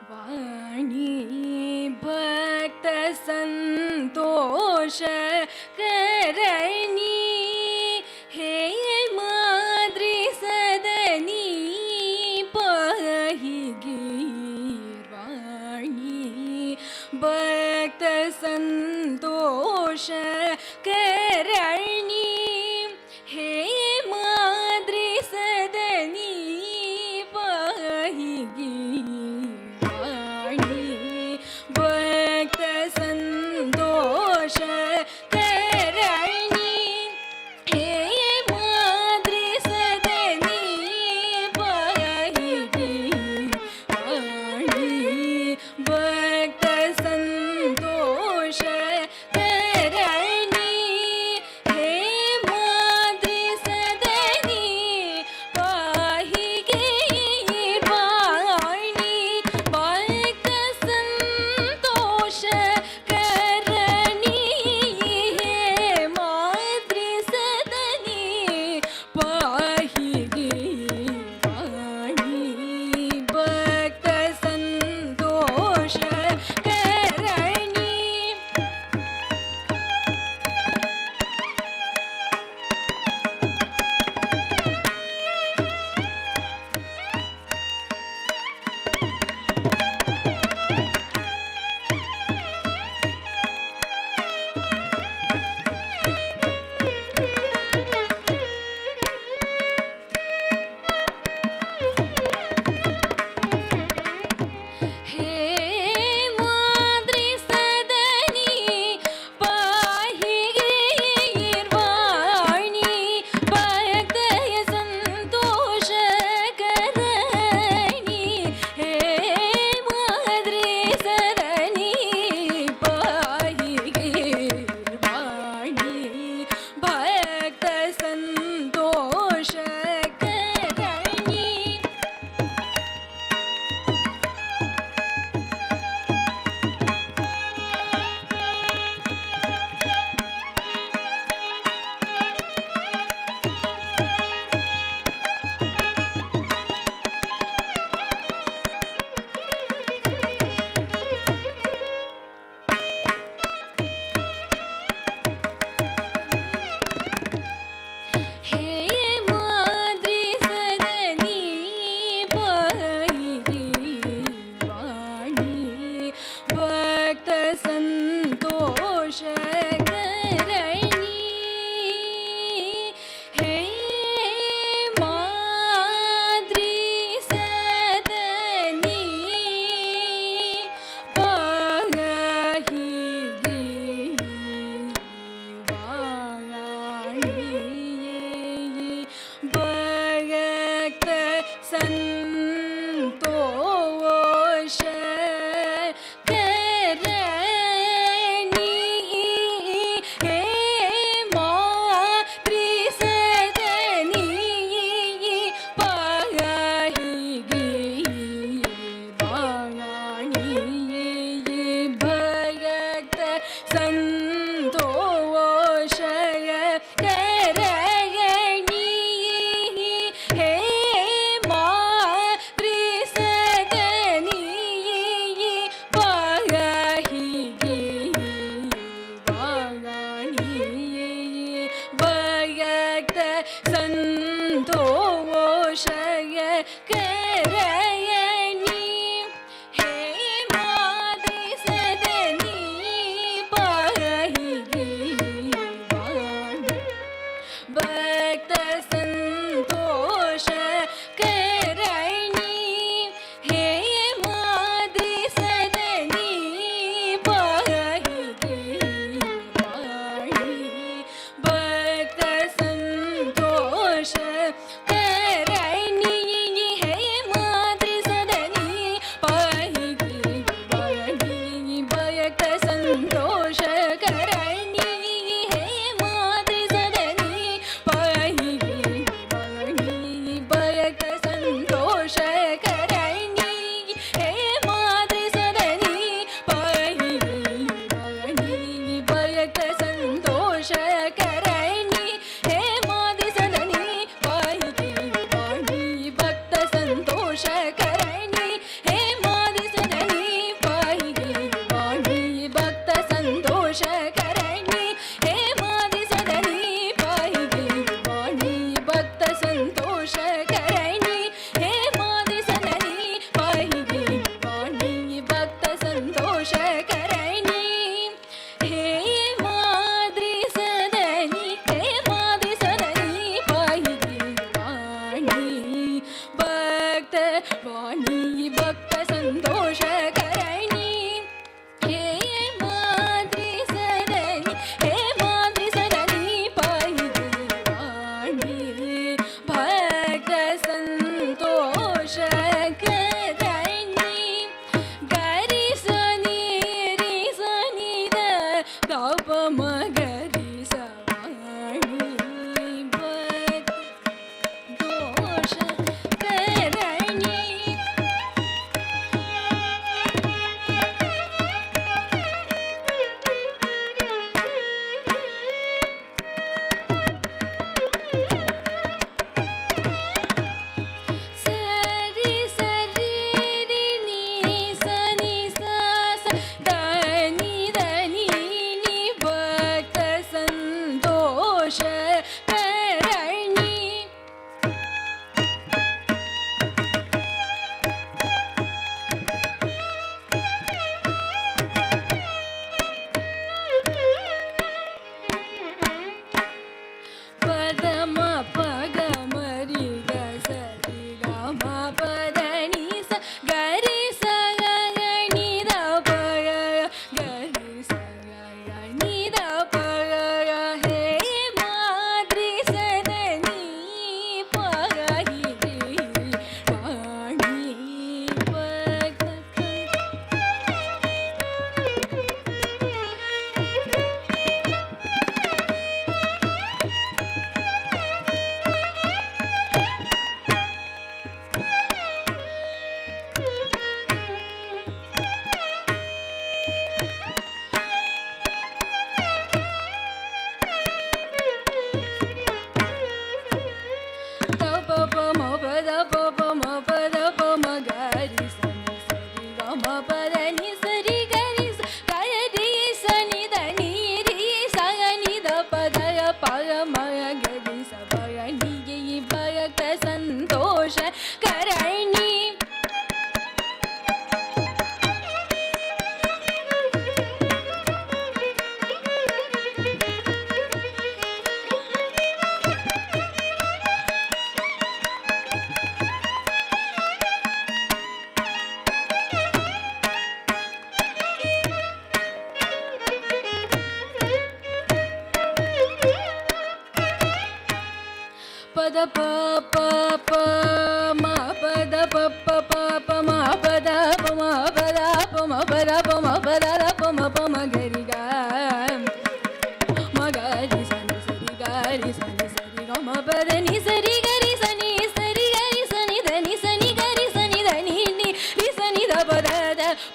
वाणी भक्त संतोष करणी हे माद्री सदनी पही गी भक्त संतोष करणी हे माद्री सदनी पाहिगी वाणी भक्त संतोष करणी हे माद्री सदनी पाहिगी वाणी भक्त संतोष करणी हे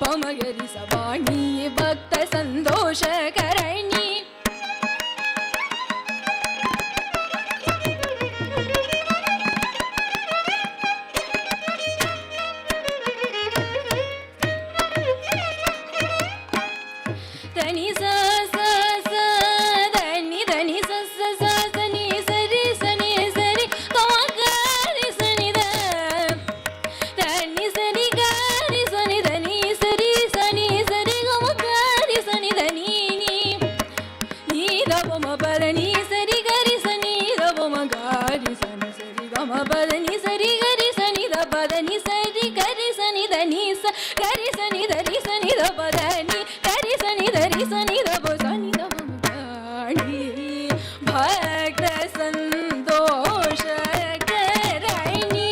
Pamagari Savani Bhakta Sandosha Karani Dani sa sa sa dani dani sa sa sa dani sari sani sari kamagari sani da dani sani gari sani dani sari sani sari kamagari sani dani ni da pama padani sari gari sani da pama gari sani sari kama padani sari gari sani da padani sari gari sani dani sa gari sani dari sani da padani gari sani dari sani da sani da gani bhakta santosha karani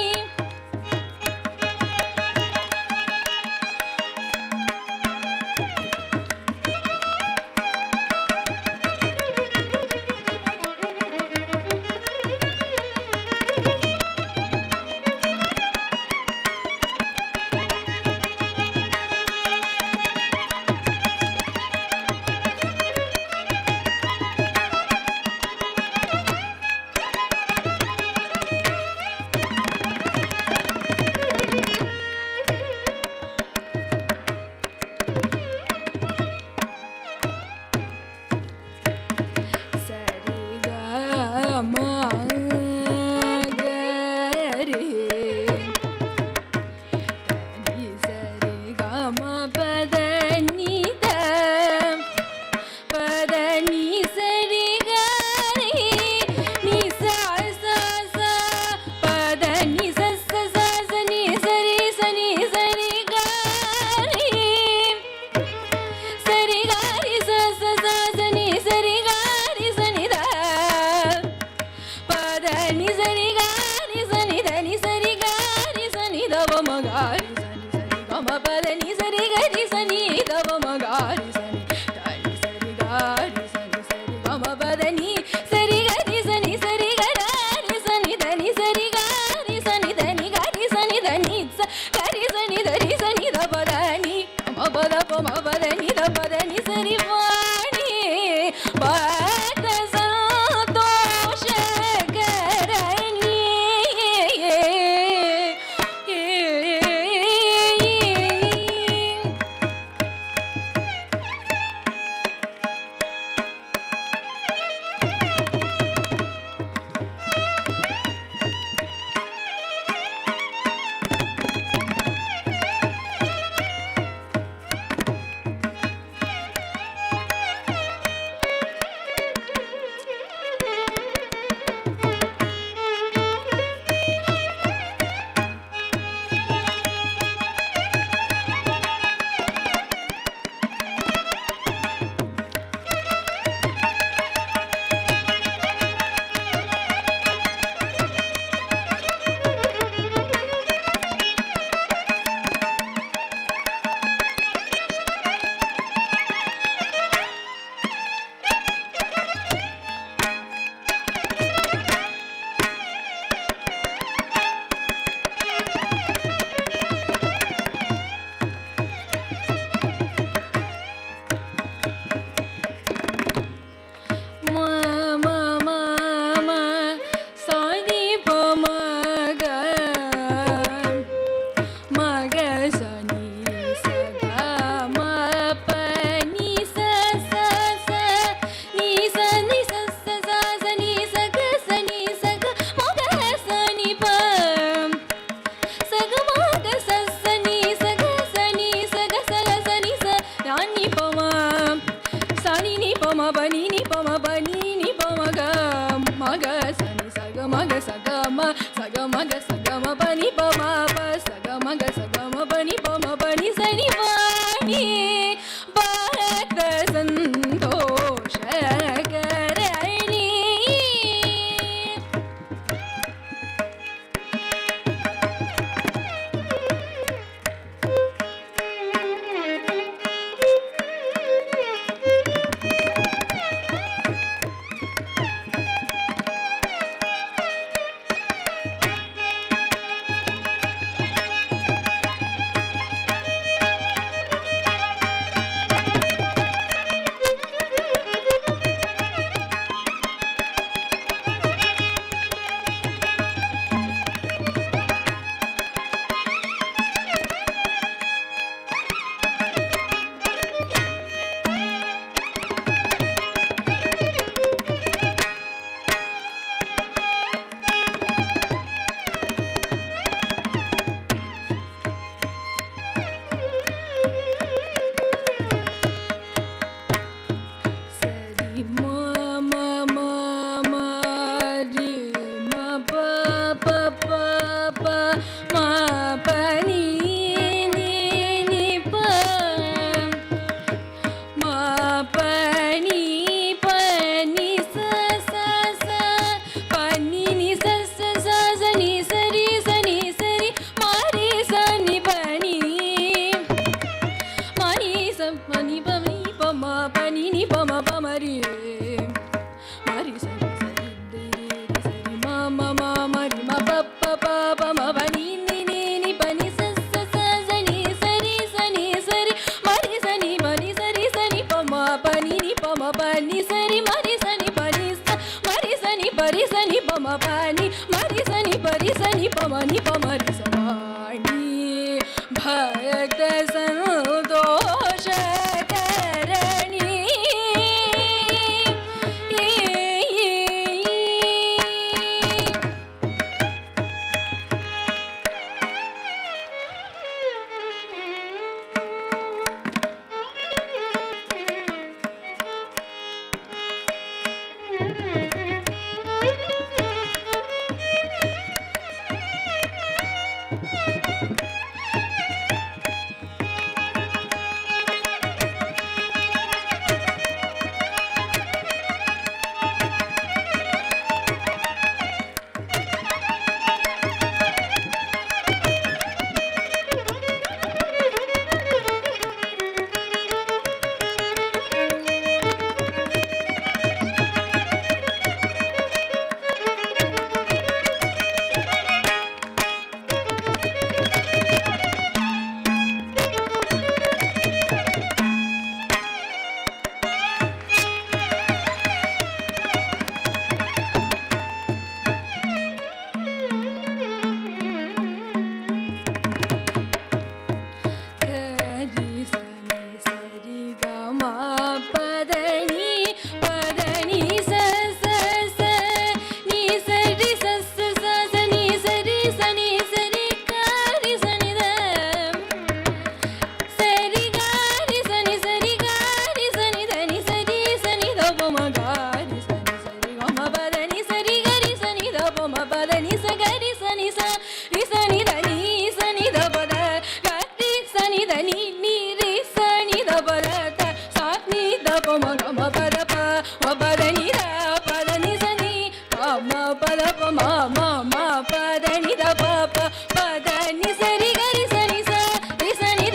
ni ni re sa ni da pa da ta sa ni da pa ma ga ma pa da pa ma pa da ni da pa da ni sa ni pa ma pa da pa ma ma ma pa da ni da pa pa pa da ni sa ri ga ri sa ni sa ri sa ni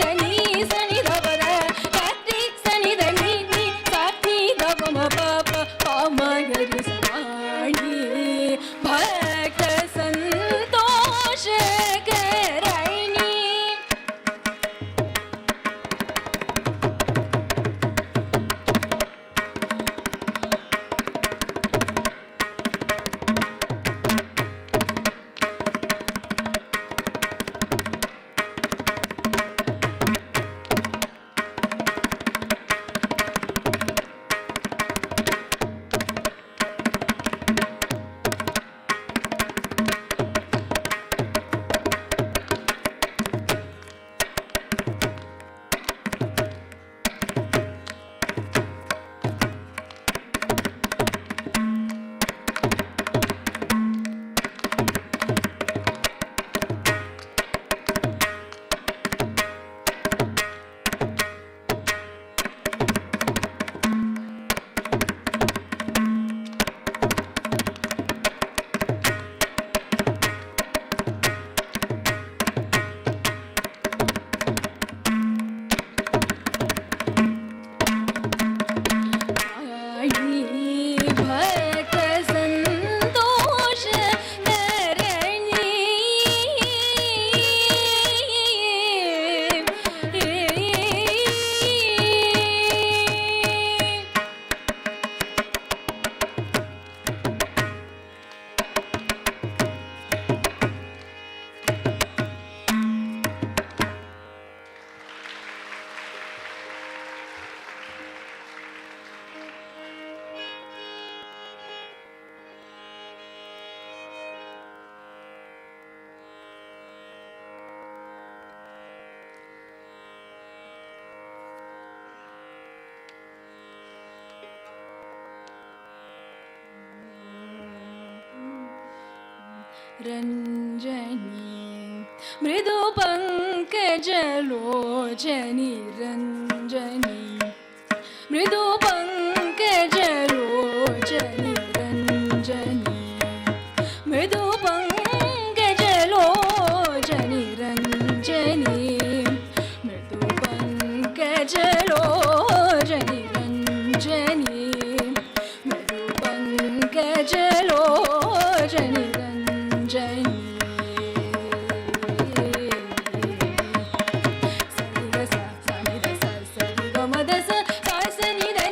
da pa da ka ri sa ni da ni sa ni da pa ma pa pa pa ma ga ri sa ni bhakta santosh karani. Ranjani मृदु पंकजलोचनी रंजनी मृदु पंकजलोचनी रंजनी मृदु पंकजलोचनी रंजनी मृदु पंकजलोचनी रंजनी मृदु पंकजलोचनी Sa ni da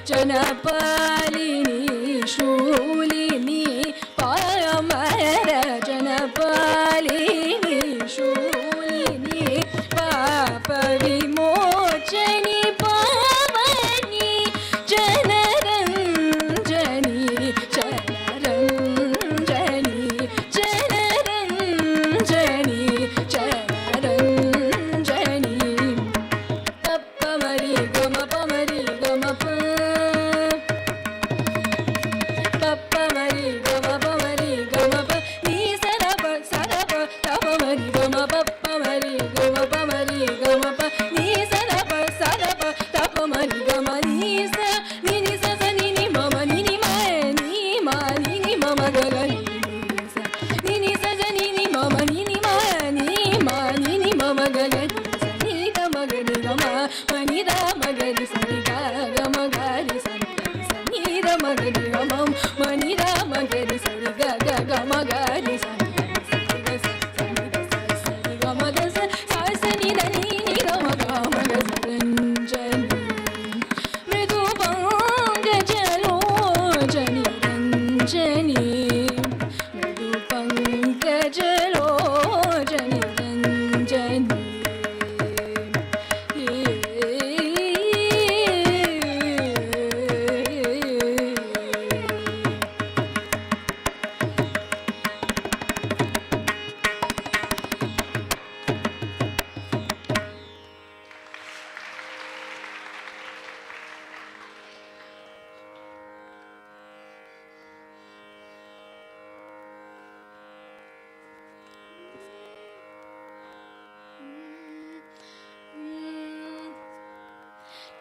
जनपालिनी शूलिनी पामर जनपालिनी शूलिनी पाप विमोचनी पावनी जनरञ्जनी जनरञ्जनी जनरञ्जनी जनरञ्जनी पमरि गम पमरि गम पमरि गम पमरि गम प नी सरप सरप तपमरि गम पमरि गम पमरि गम प नी सरप सरप तपमरि गम नी स नी नी स स नी नी मम नी नी मा नी नी मम ग ग नी नी नी स स नी नी मम नी नी मा नी नी मम ग ग नी द म ग नी ग म नी द म ग नी स नी ग ग म ग नी स नी द म ग नी ग म नी द म ग नी स नी ग ग ग म ग नी स नी ग म ग स सा स नी द नी नी ग म ग म ग स रंजनी मृदु पंकजलोचनी रंजनी मृदु पंकजलोचनी रंजनी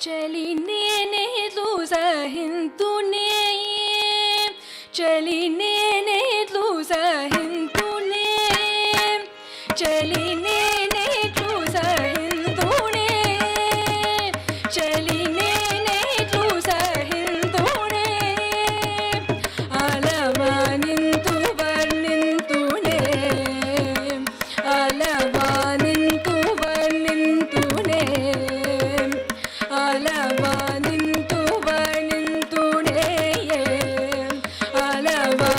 चली ने तू सहिंतु ने चली ने तू सहिंतु ने चली ने तू सहिंतु ने चली ने तू सहिंतु ने अलवानिंतु वर्णिंतु ने अलवानिंतु वर्णिंतु ने अलवानिंतु वर्णिंतु ने अलवा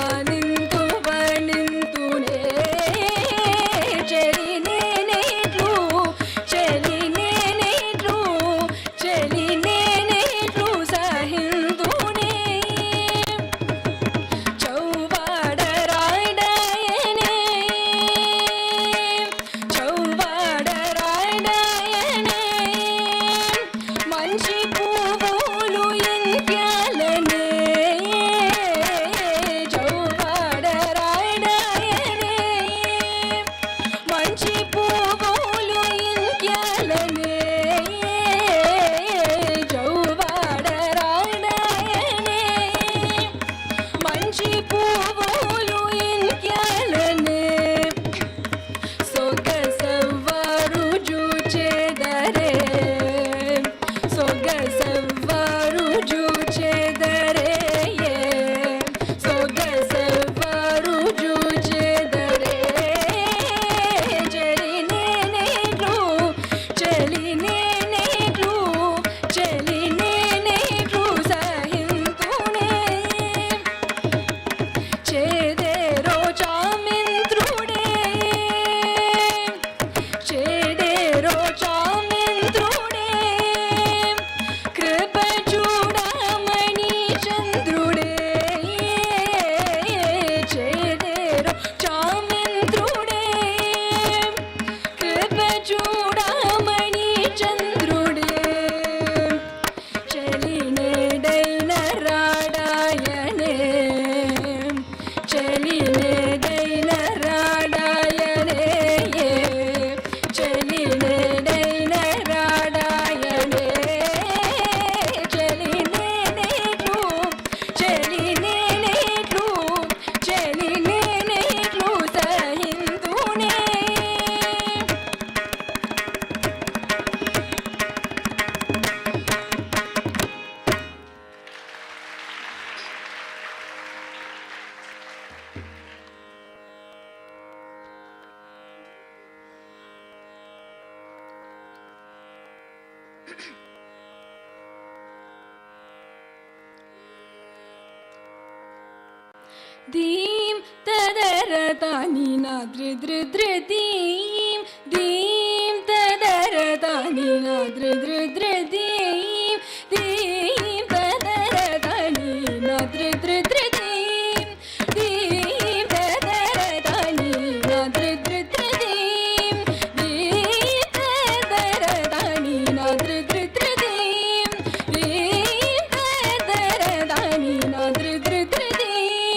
Dim tadara tani na dri dri dri dim. Dim tadara tani na dri dri dri dim. Dim tadara tani na dri dri dri dim. Dim tadara tani na dri dri dri dim. Dim tadara tani na dri dri dri dim. Dim tadara tani na dri dri dri dim.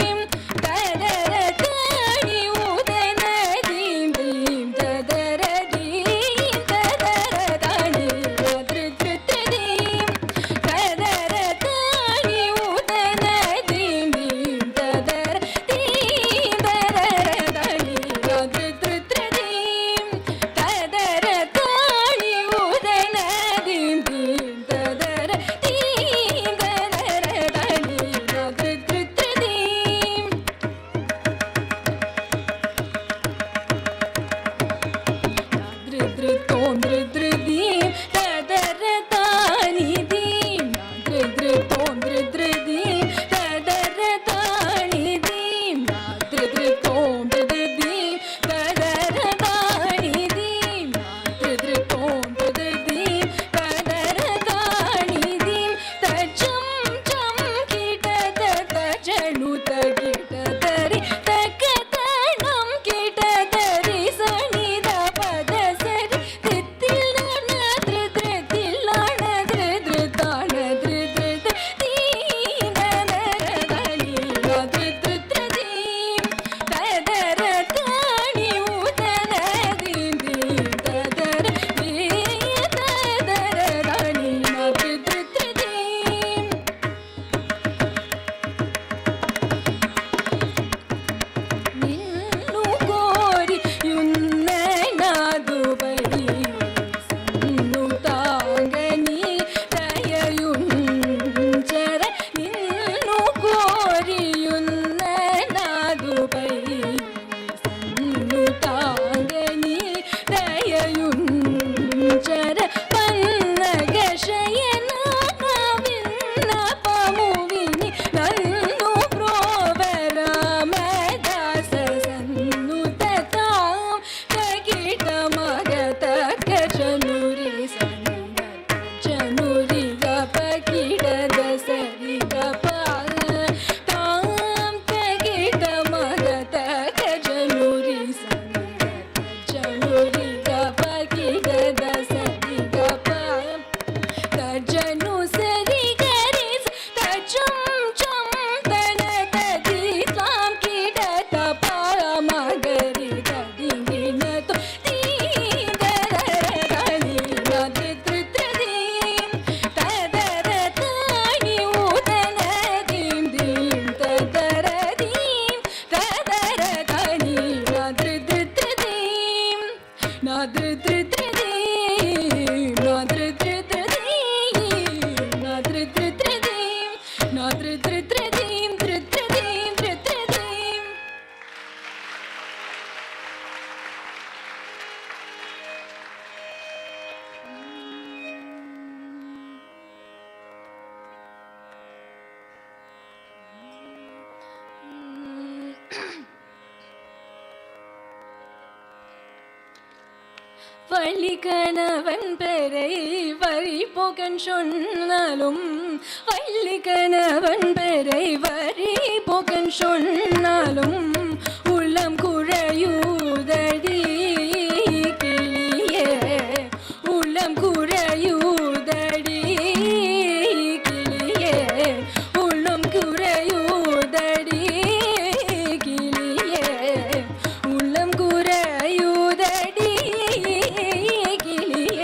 வள்ளிக்கணவன் பெறை வரி போகன் சொன்னாலும் வள்ளிக்கணவன் பெறை வரி போகன் சொன்னாலும் உள்ளம் குறையூதடி கிளியே உள்ளம் குறையூதடி கிளியே உள்ளம் குறையூதடி கிளியே உள்ளம் குறையூதடி கிளியே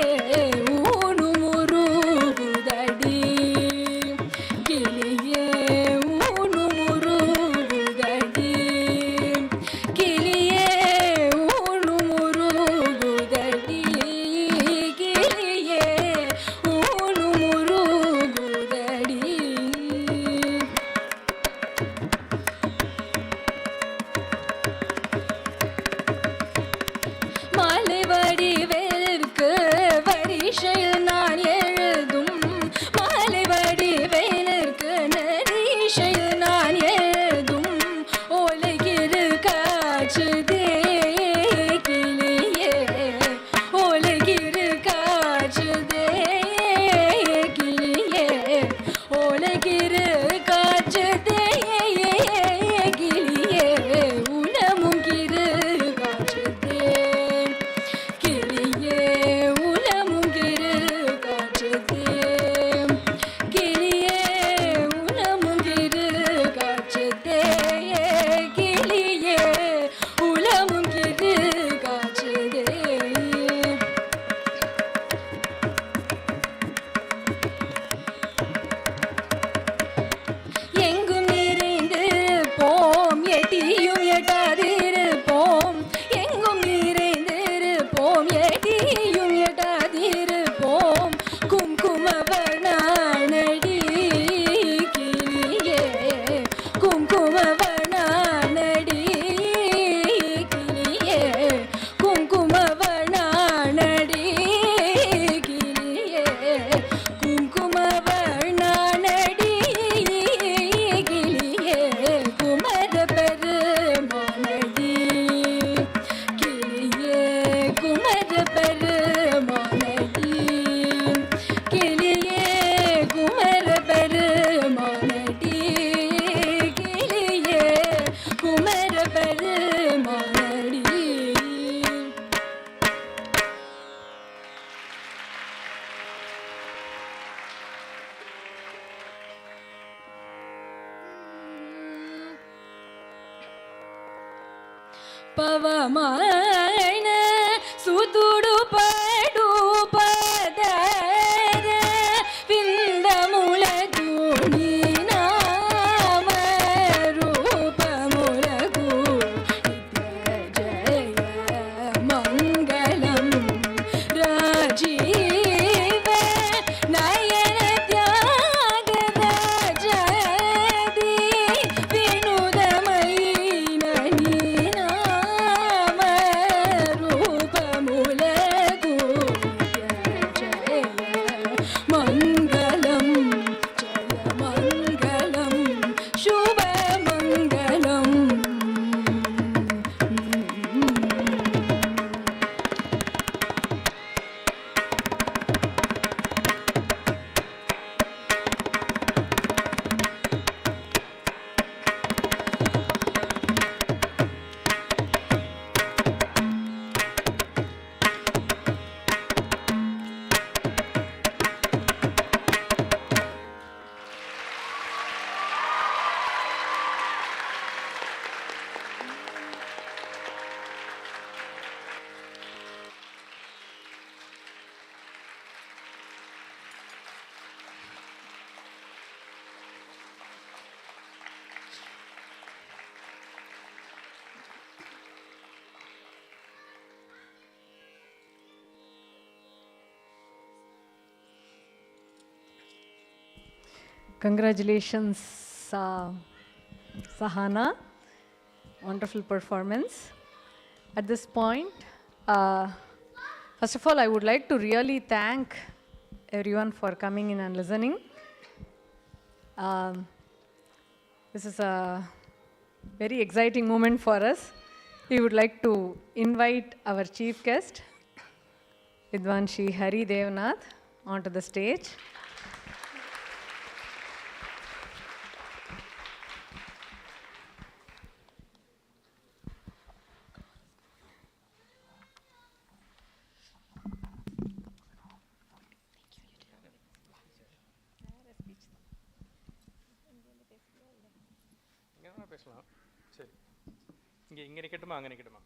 పవమాన సుతుడు పడు పదర విందములకు నీ నామ రూపములకు నిత్య జయ మంగళం రాజీవ నయన త్యాగరాజది వినుదమైన నీ నామ రూపములకు నిత్య జయ మంగళం జయ మంగళం శుభ మంగళం. Congratulations, Sahana. Wonderful performance. At this point, first of all, I would like to really thank everyone for coming in and listening. This is a very exciting moment for us. We would like to invite our chief guest, Vidwan Shri Hari Devnath, onto the stage. பேசலாம். சரி, இங்கே நிற்கட்டுமா அங்கே நிற்கட்டுமா?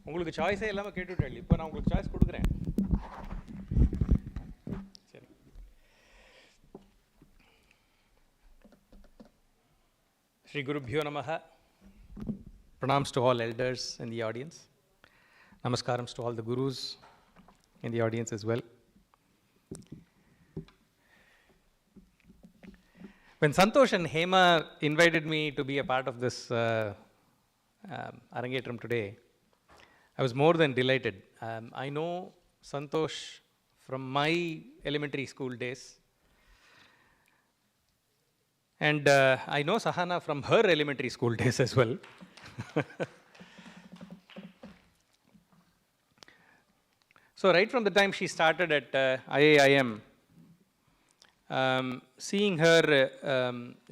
உங்களுக்கு சாய்ஸே இல்லாமல் கேட்டுவிட்டேன். இப்போ நான் உங்களுக்கு choice கொடுக்குறேன். சரி, Shri Gurubhyo Namaha. Pranams to all elders in the audience. Namaskarams to all the gurus in the audience as well. When Santosh and Hema invited me to be a part of this Arangetram today, I was more than delighted. I know Santosh from my elementary school days, and I know Sahana from her elementary school days as well. So right from the time she started at IAIM, seeing her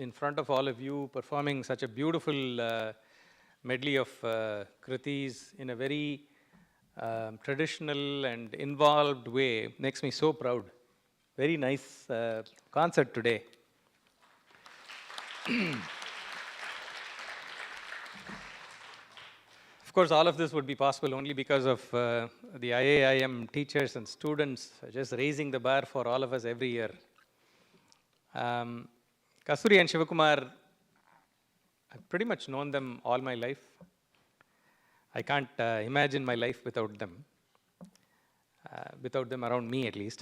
in front of all of you performing such a beautiful medley of kritis in a very traditional and involved way makes me so proud. Very nice concert today. Of course, all of this would be possible only because of the IAIM teachers and students just raising the bar for all of us every year. Kasturi and Shivakumar, I've pretty much known them all my life. I can't imagine my life without them around me at least.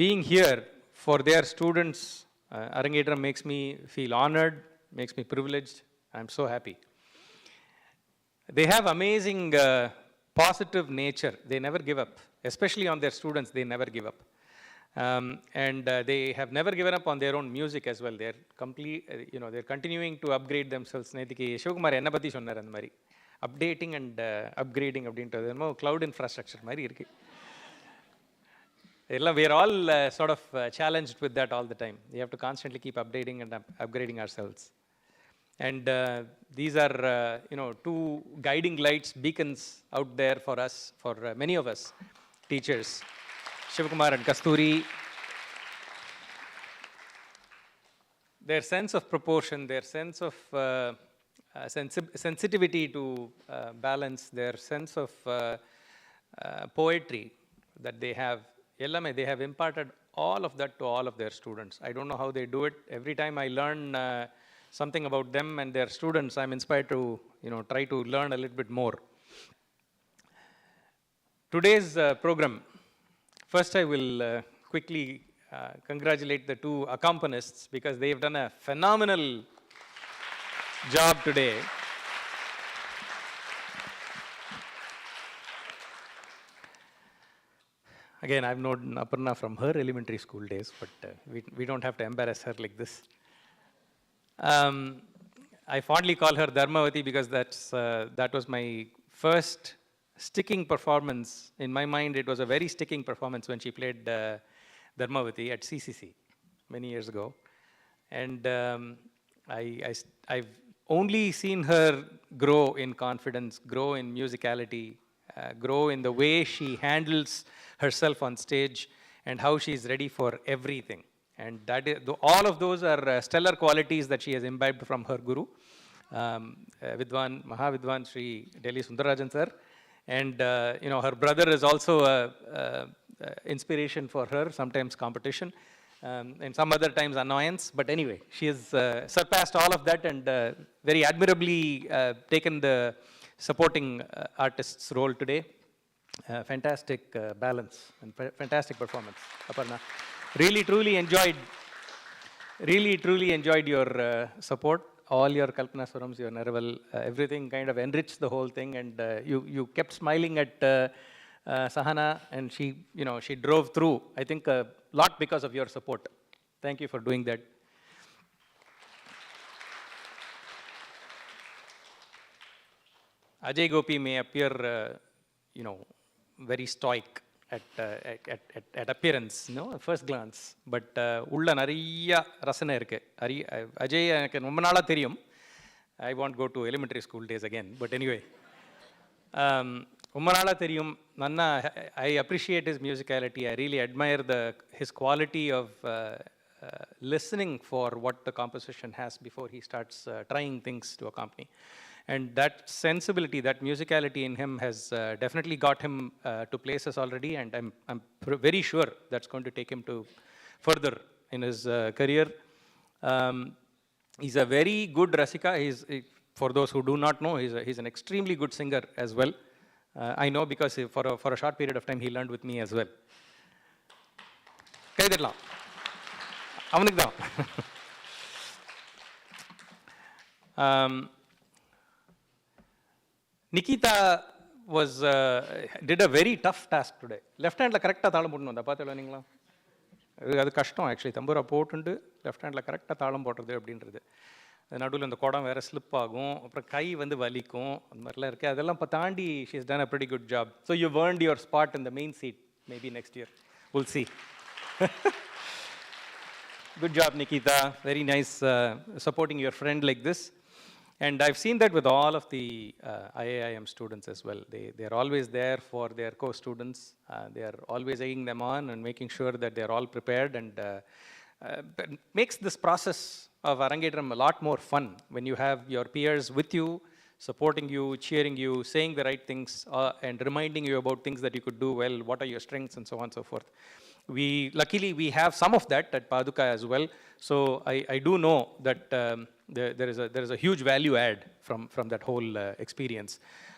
Being here for their students, Arangetram makes me feel honored, makes me privileged. I'm so happy. They have amazing positive nature. They never give up, especially on their students, they never give up. And they have never given up on their own music as well. They're they're continuing to upgrade themselves. Nethiki Shivakumar enna patti sonnar and mari updating and upgrading அப்படின்றது என்னமோ cloud infrastructure மாதிரி இருக்கு. We are all sort of challenged with that all the time. We have to constantly keep updating and upgrading ourselves. And these are two guiding lights, beacons out there for us, for many of us teachers. Shivakumar and Kasturi, their sense of proportion, their sense of sensitivity to balance, their sense of poetry that they have, they have imparted all of that to all of their students. I don't know how they do it. Every time I learn something about them and their students, I'm inspired to try to learn a little bit more. Today's program, first I will quickly congratulate the two accompanists because they have done a phenomenal job today. Again, I've known Aparna from her elementary school days, but we don't have to embarrass her like this. I fondly call her Dharmavati because that was my first sticking performance. In my mind, it was a very sticking performance when she played Dharmavati at CCC many years ago. And I've only seen her grow in confidence, grow in musicality, grow in the way she handles herself on stage and how she's ready for everything. And that is, all of those are stellar qualities that she has imbibed from her guru, Mahavidwan Sri Delhi Sundarajan sir. And her brother is also an inspiration for her, sometimes competition, and some other times annoyance. But anyway, she has surpassed all of that and very admirably taken the supporting artist's role today. Fantastic balance and fantastic performance, Aparna. Really, truly enjoyed your support. All your Kalpana Swarams, your Naraval, everything kind of enriched the whole thing, and you kept smiling at Sahana, and she drove through, I think, a lot because of your support. Thank you for doing that. Ajay Gopi may appear, very stoic at appearance, at first glance, but ulla nariya rasana irukku. Ajay எனக்கு ரொம்ப நாளா தெரியும். I won't go to elementary school days again, but anyway. ரொம்ப நாளா தெரியும். I appreciate his musicality. I really admire his quality of listening for what the composition has before he starts trying things to accompany. And that sensibility, that musicality in him has definitely got him to places already, and I'm very sure that's going to take him to further in his career. He's a very good rasika. For those who do not know, he's an extremely good singer as well. I know because for a short period of time he learned with me as well. Kaidetla. Avanikda. Nikita did a very tough task today. Left hand la correct thalam podnu andha paathu ningla adu kashtam actually thambura potundu left hand la correct thalam podradhu அப்படின்றது நடுவுல இந்த குடம் வேற slip ஆகும் அப்புறம் கை வந்து வலிக்கும் அந்த மாதிரிலாம் இருக்கு அதெல்லாம் தாண்டி she has done a pretty good job, so you've earned your spot in the main seat maybe next year, we'll see. Good job, Nikita. Very nice supporting your friend like this. And I've seen that with all of the IAIM students as well. They are always there for their co-students. They are always egging them on and making sure that they are all prepared, and makes this process of Arangetram a lot more fun when you have your peers with you, supporting you, cheering you, saying the right things, and reminding you about things that you could do well, what are your strengths, and so on and so forth. Luckily, we have some of that at Paduka as well. So I do know that there is a huge value add from that whole experience.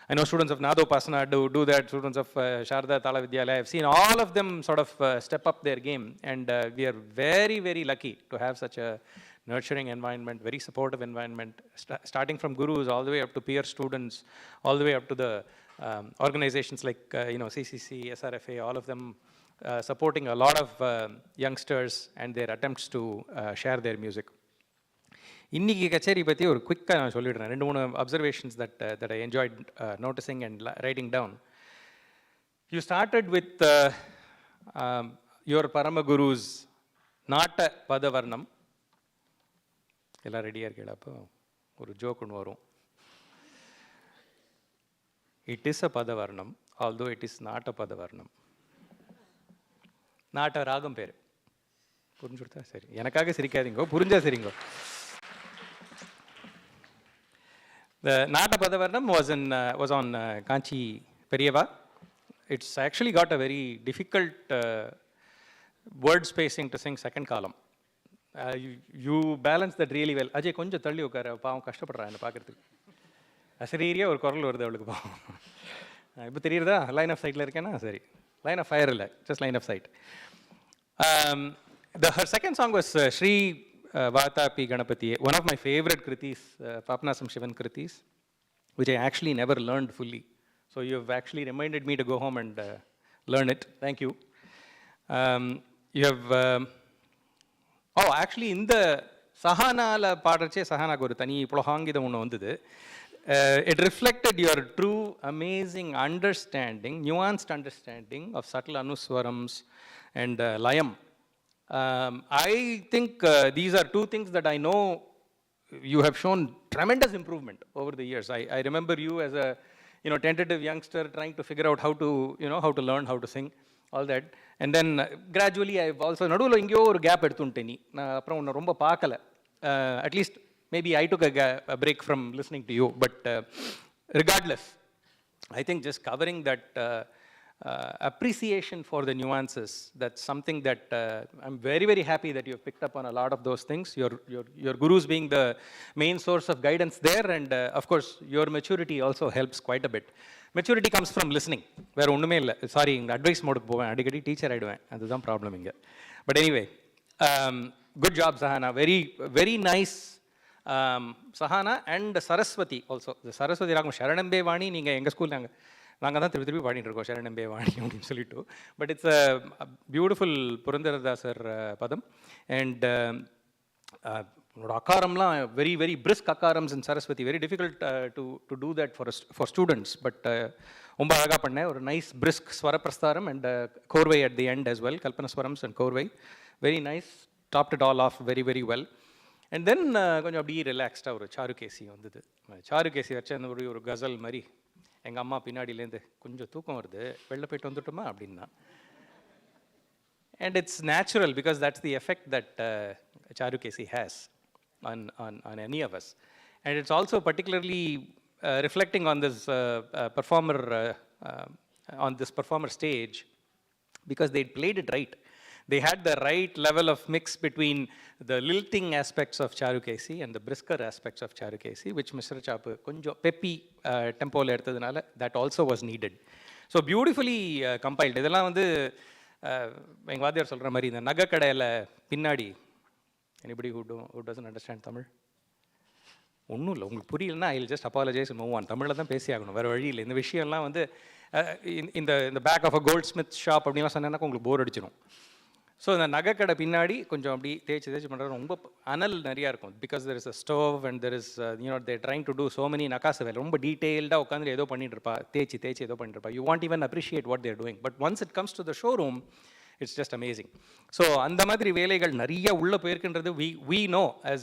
I know students of Nadopasana do that, students of Sharda Tala Vidyalaya. I've seen all of them sort of step up their game, and we are very, very lucky to have such a nurturing environment, very supportive environment, starting from gurus all the way up to peer students, all the way up to the organizations like CCC, SRFA, all of them supporting a lot of youngsters and their attempts to share their music. இன்னைக்கு கச்சேரி பற்றி ஒரு குயிக்காக நான் சொல்லிடுறேன். 2-3 observations that I enjoyed noticing and writing down. You started with your Paramaguru's Nata Padavarnam. எல்லாம் ரெடியாக இருக்கீங்களா? அப்போ ஒரு ஜோக் ஒன்று வரும். It is a Padavarnam, although it is not a Padavarnam. நாட்ட ராகம் பேர் புரிஞ்சுடுதா? சரி, எனக்காக சிரிக்காதீங்கோ, புரிஞ்சா சரிங்கோ. The Natapadavarnam was on Kanchi Periyava. It's actually got a very difficult word spacing to sing second column. You balance that really well. Ajay, கொஞ்சம் தள்ளி உட்கார, பாவம் கஷ்டப்படுறா என்ன பார்க்கறதுக்கு. அசரீரியா ஒரு குரல் வருது அவளுக்கு பாவம். இப்போ தெரியுறதா லைன் ஆஃப் சைட்டில் இருக்கேன்னா சரி, லைன் ஆஃப் ஃபயர் இல்லை, just line of side. Her second song was Shri Vatapi Ganapati, one of my favorite kritis, Papnasam Shivan kritis, which I actually never learned fully. So you have actually reminded me to go home and learn it. Thank you. You have, actually in the Sahana la paadache Sahana goru tani pulahangidam onnu vandhudu. It reflected your true, amazing understanding, nuanced understanding of subtle anuswarams and layam. I think these are two things that I know you have shown tremendous improvement over the years. I remember you as a tentative youngster trying to figure out how to learn how to sing, all that. And then gradually I've also நடுவில் எங்கேயோ ஒரு gap எடுத்துட்டேன் நீ, நான் அப்புறம் உன்னை ரொம்ப பார்க்கல. At least maybe I took a break from listening to you, but regardless, I think just covering that appreciation for the nuances, that's something that I'm very, very happy that you have picked up on a lot of those things. Your gurus being the main source of guidance there, and of course, your maturity also helps quite a bit. Maturity comes from listening. வேறு ஒன்றுமே இல்லை. Sorry, இங்கே advice மோடுக்கு போவேன், அடிக்கடி teacher ஆகிடுவேன், அதுதான் problem இங்கே. But anyway, good job Sahana, very very nice. Sahana and Saraswati also. The Saraswati ராகம் சரணம்பே வாணி, நீங்கள் எங்கள் ஸ்கூல் நாங்கள் தான் திருப்பி பாடிட்டு இருக்கோம் சரணம்பே வாணி அப்படின்னு சொல்லிட்டு. பட் இட்ஸ் அ பியூட்டிஃபுல் புரந்தரதாசர் பதம். அண்ட் உன்னோட அக்காரம்லாம் வெரி வெரி பிரிஸ்க் அக்காரம்ஸ் in Saraswati, very difficult to do that for students. But ரொம்ப அழகாக பண்ணேன். ஒரு நைஸ் பிரிஸ்க் ஸ்வரப்பிரஸ்தாரம் and korvai at the end as well, கல்பனஸ்வரம்ஸ் and korvai, very nice, topped it all off very very well. And then கொஞ்சம் அப்படியே ரிலாக்ஸ்டாக ஒரு சாருகேசி வந்தது. சாருகேசி வச்சு அந்த ஒரு கசல் மாதிரி, எங்கள் அம்மா பின்னாடியிலேருந்து கொஞ்சம் தூக்கம் வருது, வெளில போயிட்டு வந்துட்டோமா அப்படின்னா. And it's natural because that's the effect that Charukesi has on any of us. And it's also particularly reflecting on this performer stage, because they played it right. They had the right level of mix between the lilting aspects of Charukesi and the brisker aspects of Charukesi, which Mr. Chapu konjo peppy tempo la edutadunala that also was needed. So beautifully compiled. Idella vandu enga vaadiyar solra mari indha naga kadayila pinnadi, anybody who doesn't understand Tamil, ஒன்றும் இல்லை, உங்களுக்கு புரியலன்னா I will just apologise and move on. தமிழில் தான் பேசி ஆகணும், வேறு வழி இல்லை. இந்த விஷயம்லாம் வந்து இந்த back of a goldsmith shop அப்படின்லாம் சொன்னேன்னா உங்களுக்கு போர் அடிச்சிடும். ஸோ இந்த நகைக்கடை பின்னாடி கொஞ்சம் அப்படி தேய்ச்சி பண்ணுறது ரொம்ப அனல் நிறையா இருக்கும். Because there is a stove and there is they're trying to do so many நகாசு வேலை, ரொம்ப டீட்டெயில்டாக உட்காந்து ஏதோ பண்ணிட்டு இருப்பா, தேய்ச்சி ஏதோ பண்ணிட்டு இருப்பா. You want even appreciate what they're doing. But once it comes to the showroom, it's just amazing. So அந்த மாதிரி வேலைகள் நிறைய உள்ள போயிருக்கின்றது. we know as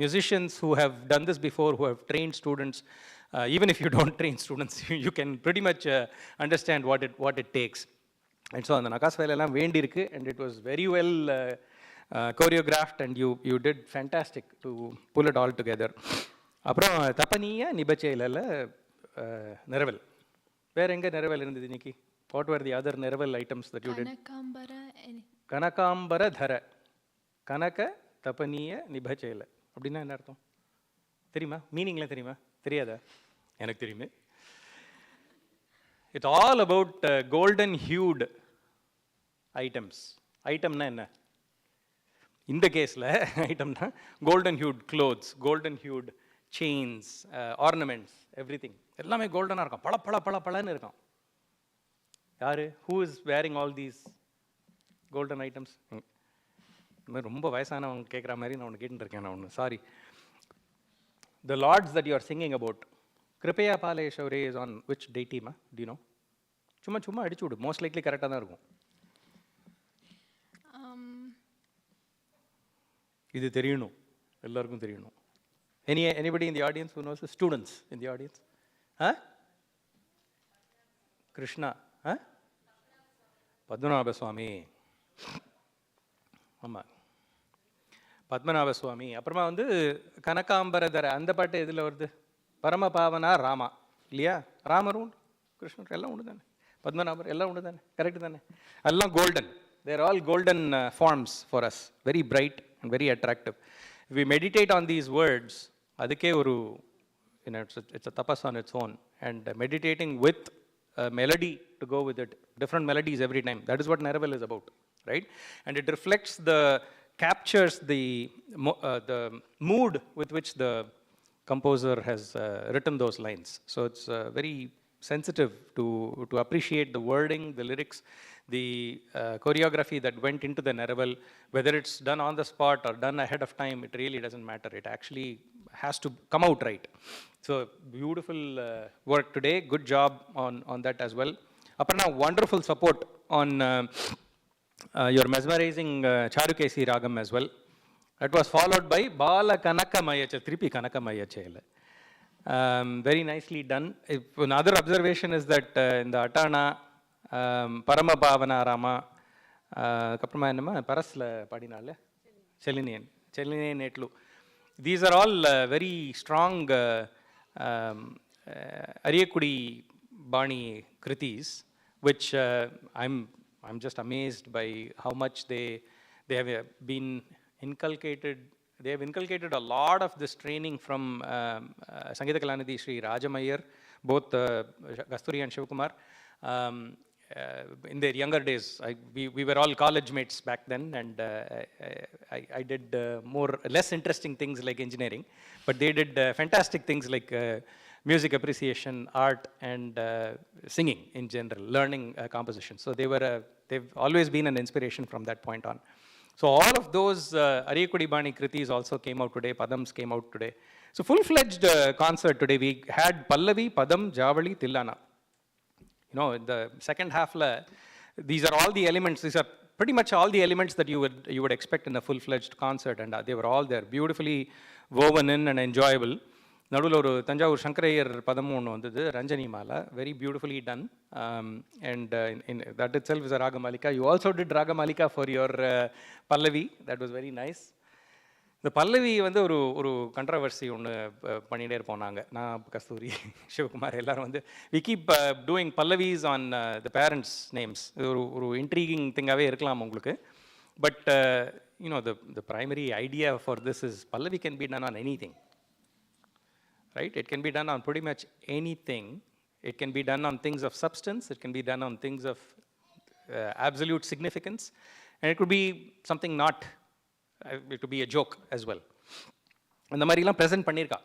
musicians who have done this before, who have trained students, even if you don't train students, you can pretty much understand what it takes. And so அந்த நகாஸ் வேலையெல்லாம் வேண்டி இருக்கு, and it was very well choreographed, and you did fantastic to pull it all together. அப்புறம் தப்பனிய நிபச்சையில நிரவல், வேற எங்க நிரவல் இருந்தது இன்னைக்கு? What were the other Neraval items that you did? Kanakambara Dhara. Kanaka Tapaniya Nibhachela. அப்படின்னா என்ன அர்த்தம் தெரியுமா? மீனிங்லாம் தெரியுமா? தெரியாதா? எனக்கு தெரியுமே. It's all about golden hued items. ஐட்டம்னா என்ன? இந்த கேஸில் ஐட்டம்னா golden hued clothes, golden hued chains, ornaments, everything. எல்லாமே கோல்டனாக இருக்கும், பளன்னு இருக்கும். யாரு? Who is wearing all these golden items? இந்த மாதிரி ரொம்ப வயசானவங்க கேட்குற மாதிரி நான் ஒன்று கேட்டுருக்கேன். நான் ஒன்று sorry. The lords that you are singing about, கிருப்பையா பாலேஸ்வரே இஸ் ஆன் விச் டேட்டிமா? டி நோ? சும்மா அடிச்சு விடு, மோஸ்ட் லைக்லி கரெக்டாக தான் இருக்கும். இது தெரியணும், எல்லாருக்கும் தெரியணும். Anybody in the audience who knows? Students in the audience? Krishna. Padmanabha சுவாமி. ஆமாம், பத்மநாப சுவாமி. அப்புறமா வந்து கனகாம்பரதர, அந்த பாட்டு எதில் வருது? பரமபாவனா ராமா இல்லையா? ராமரும் கிருஷ்ணர் எல்லாம் ஒன்று தானே, பத்மநாபர் எல்லாம் ஒன்று தானே, கரெக்டு தானே? எல்லாம் golden. They're all golden forms for us, very bright and very attractive. If we meditate on these words, அதுக்கே ஒரு, it's a tapas on its own. And meditating with a melody to go with it, different melodies every time. That is what Naravel is about, right? And it reflects captures the mood with which the composer has written those lines. So it's very sensitive to appreciate the wording, the lyrics, the choreography that went into the Naravel. Whether it's done on the spot or done ahead of time, it really doesn't matter. It actually has to come out right. So beautiful work today. Good job on that as well. Aparna, wonderful support on your mesmerizing Charukesi Ragam as well. That was followed by Bala Kanakamayacha, Tripi Kanakamayacha. Very nicely done. Another observation is that in the Atana, Parama Bhavana Rama, Kaprama Nama, Parasla Padinale, Chelinian Netlu. These are all very strong Ariyakudi Bani Kritis, which I'm just amazed by how much they have been inculcated. They have inculcated a lot of this training from Sangeeta Kalanidhi Sri Rajamayar, both Kasturi and Shivakumar. In their younger days, we were all college mates back then, and I did less interesting things like engineering, but they did fantastic things like music appreciation, art, and singing in general, learning composition. So they've always been an inspiration from that point on. So all of those Ariyakudi Bani Kritis also came out today, Padams came out today. So full-fledged concert today. We had Pallavi, Padam, Javali, Tillana. You know, in the second half, these are all the elements, these are pretty much all the elements that you would expect in a full-fledged concert, and they were all there, beautifully woven in and enjoyable. நடுவில் ஒரு தஞ்சாவூர் சங்கரையர் பதமும் ஒன்று வந்தது, Ranjani Mala, very beautifully done. And that it self is a Ragamalika. You also did Ragamalika for your Pallavi. That was very nice. இந்த பல்லவி வந்து ஒரு கண்ட்ரவர்சி ஒன்று பண்ணிகிட்டே இருப்போம் நாங்கள், நான், கஸ்தூரி, சிவகுமார் எல்லாரும் வந்து வி கீப் டூயிங் பல்லவிஸ் ஆன் த பேரண்ட்ஸ் நேம்ஸ். இது ஒரு இன்ட்ரீகிங் திங்காகவே இருக்கலாம் உங்களுக்கு. But you know the primary idea for this is pallavi can be done on anything. Right? It can be done on pretty much anything. It can be done on things of substance. It can be done on things of absolute significance. And it could be something not, it could be a joke as well. And the Marilam present Panirka,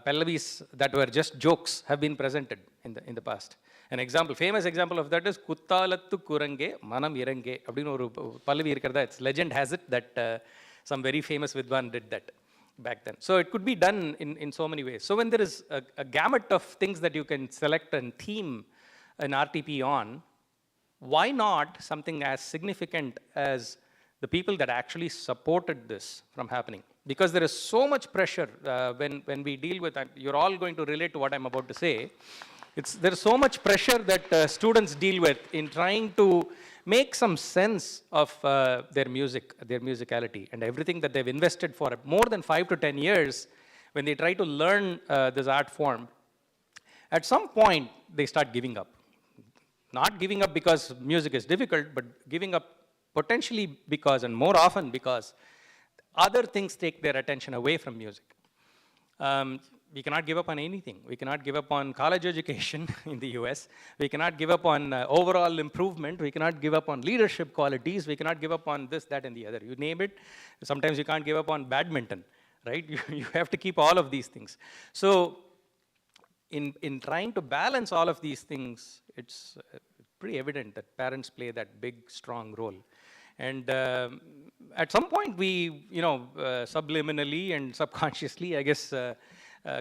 Pallavis that were just jokes have been presented in the past. An example, famous example of that is Kuttalattu Kurange, Manam Irange. Abdino Pallavi irkarda, its legend has it that some very famous Vidwan did that back then. So it could be done in so many ways. So when there is a gamut of things that you can select and theme an RTP on, why not something as significant as the people that actually supported this from happening? Because there is so much pressure when we deal with that. You're all going to relate to what I'm about to say. There is so much pressure that students deal with in trying to make some sense of their music, their musicality, and everything that they've invested for more than 5 to 10 years. When they try to learn this art form, at some point they start giving up. Not giving up because music is difficult, but giving up potentially because, and more often because, other things take their attention away from music. We cannot give up on anything. We cannot give up on college education in the US. We cannot give up on overall improvement. We cannot give up on leadership qualities. We cannot give up on this, that, and the other. You name it. Sometimes you can't give up on badminton, right? You have to keep all of these things. So in trying to balance all of these things, it's pretty evident that parents play that big, strong role. And at some point we, subliminally and subconsciously, I guess,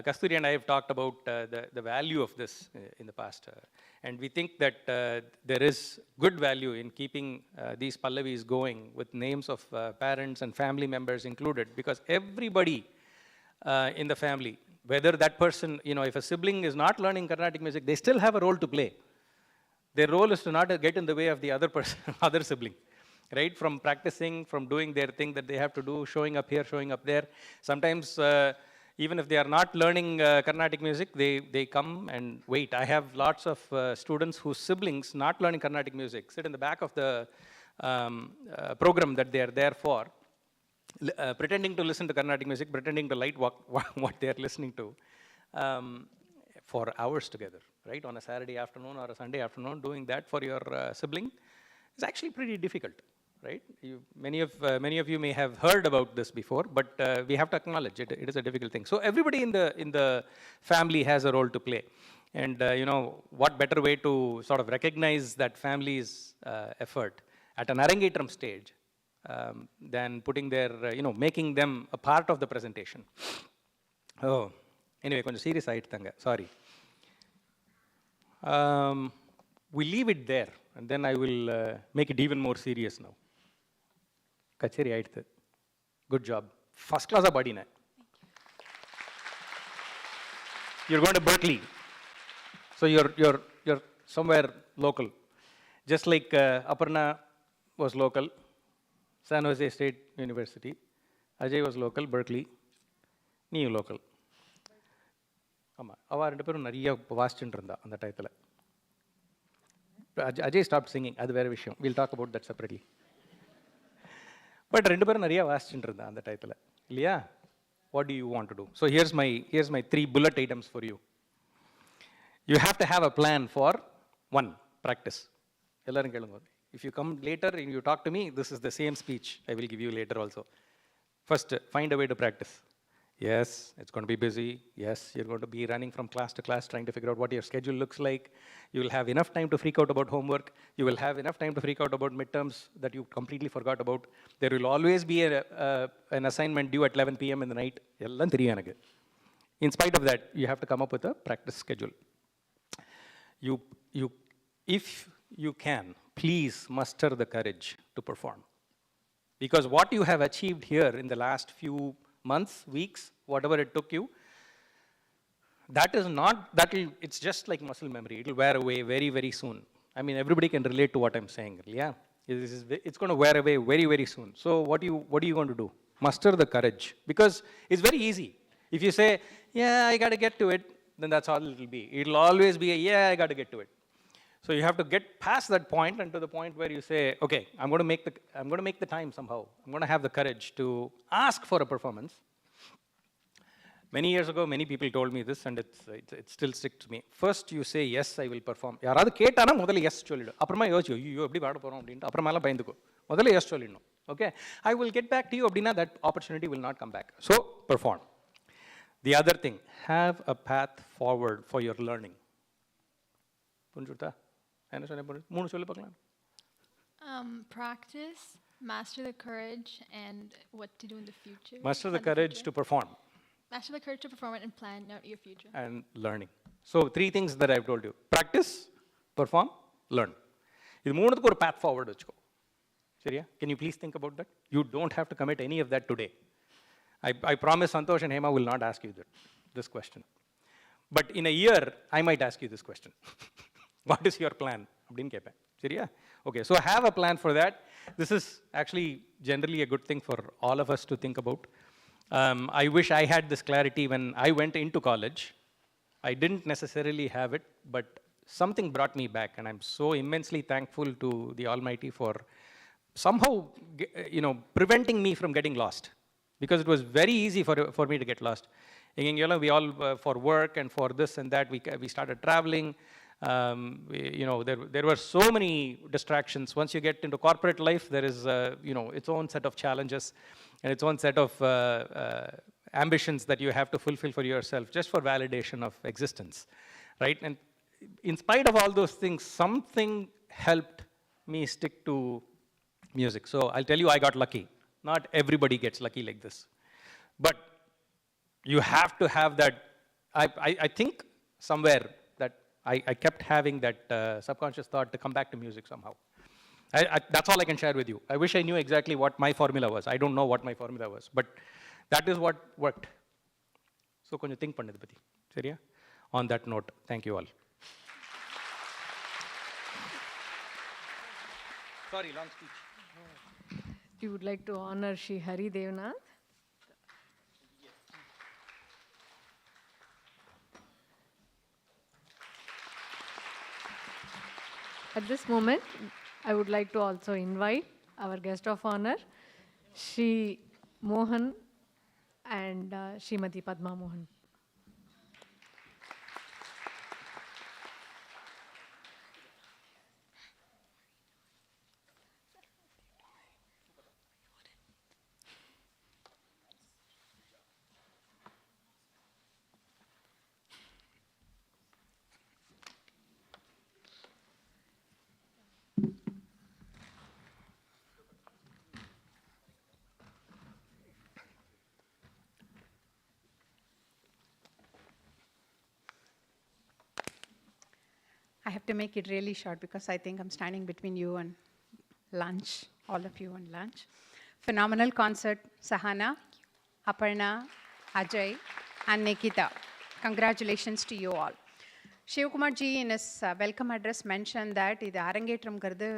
Kasturi and I have talked about the value of this in the past. And we think that there is good value in keeping these Pallavis going with names of parents and family members included, because everybody in the family, whether that person, if a sibling is not learning Carnatic music, they still have a role to play. Their role is to not get in the way of the other person, other sibling. right? From practicing, from doing their thing that they have to do, showing up here, showing up there. Sometimes, even if they are not learning Carnatic music, they come and wait. I have lots of students whose siblings, not learning Carnatic music, sit in the back of the program that they are there for, pretending to listen to Carnatic music, pretending to like what they are listening to, for hours together, right? On a Saturday afternoon or a Sunday afternoon, doing that for your sibling is actually pretty difficult, right? Many of you may have heard about this before, but we have to acknowledge it. It is a difficult thing. So everybody in the family has a role to play, and you know, what better way to sort of recognize that family's effort at an Arangetram stage than putting their, you know, making them a part of the presentation. Oh, anyway, konja serious aayitanga. Sorry. We leave it there, and then I will make it even more serious now. Kacheri aayithu. Good job. First class badina. You're going to Berkeley, so you're somewhere local. Just like Aparna was local, San Jose State University. Ajay was local, Berkeley. New local. அவ ரெண்டு பேரும் நிறைய வாசிச்சுட்டு இருந்தா அந்த டயத்தில். Ajay stopped singing, அது வேற விஷயம். We'll talk about that separately. But ரெண்டு பேரும் நிறைய வாசிச்சுட்டு இருந்தா அந்த டயத்தில், இல்லையா? What do you want to do? So here's my 3 bullet items for you. You have to have a plan for 1, practice. எல்லாரும் கேளுங்க. If you come later and you talk to me, this is the same speech I will give you later also. First, find a way to practice. Yes, it's going to be busy. Yes, you're going to be running from class to class trying to figure out what your schedule looks like. You will have enough time to freak out about homework. You will have enough time to freak out about midterms that you completely forgot about. There will always be an assignment due at 11 p.m. in the night. Ellam theriyum enakku. In spite of that, you have to come up with a practice schedule. If you can, please muster the courage to perform. Because what you have achieved here in the last few months, weeks, whatever it took you, it's just like muscle memory. It will wear away very, very soon. I mean, everybody can relate to what I'm saying, yeah? It's going to wear away very, very soon. So what are you going to do? Muster the courage. Because it's very easy. If you say, yeah, I got to get to it, then that's all it will be. It'll always be a, yeah, I got to get to it. So you have to get past that point and to the point where you say, okay, I'm going to make the time somehow. I'm going to have the courage to ask for a performance. Many years ago, many people told me this, and it still sticks to me. First, you say, yes, I will perform. யாராவது கேட்டானா முதல்ல yes சொல்லிடு. அப்புறமா யோசிச்சு, ஐயோ எப்படி பாட போறோம் அப்படின்ட்டு அப்புறமாலாம் பயந்துக்கோ. முதல்ல yes சொல்லிடணும். Okay? I will get back to you அப்படின்னா that opportunity will not come back. So, perform. The other thing, have a path forward for your learning. புரிஞ்சுட்டா? என்ன சொன்னேன்? 3 சொல்லு பார்க்கலாம். Practice, master the courage, and what to do in the future. Master the courage to perform. Master the courage to perform it and plan out your future. And learning. So 3 things that I've told you. Practice, perform, learn. இது மூணுத்துக்கு ஒரு path forward வச்சுக்கோ. சரியா? Can you please think about that? You don't have to commit any of that today. I promise Santosh and Hema will not ask you this question. But in a year, I might ask you this question. What is your plan? அப்படின்னு கேட்பேன். சரியா? Okay, so have a plan for that. This is actually generally a good thing for all of us to think about. I wish I had this clarity when I went into college. I didn't necessarily have it, but something brought me back, and I'm so immensely thankful to the Almighty for somehow, preventing me from getting lost. Because it was very easy for me to get lost. We all, for work and for this and that, we started traveling. There were so many distractions. Once you get into corporate life, there is, its own set of challenges and its own set of ambitions that you have to fulfill for yourself, just for validation of existence, right? And in spite of all those things, something helped me stick to music. So I'll tell you, I got lucky. Not everybody gets lucky like this. But you have to have that. I think somewhere that I kept having that subconscious thought to come back to music somehow. That's all I can share with you. I wish I knew exactly what my formula was. I don't know what my formula was, but that is what worked. So konja think pannidhu patti. Seriya? On that note, thank you all. Sorry, long speech. We would like to honor Shri Hari Devnath. At this moment, I would like to also invite our guest of honor, Shri Mohan and Srimati Padma Mohan. I have to make it really short because I think I'm standing between you and lunch, all of you and lunch. Phenomenal concert, Sahana, Aparna, Ajay, and Nikita. Congratulations to you all. Shivakumar ji in his welcome address mentioned that இது அரங்கேற்றம்ங்கிறது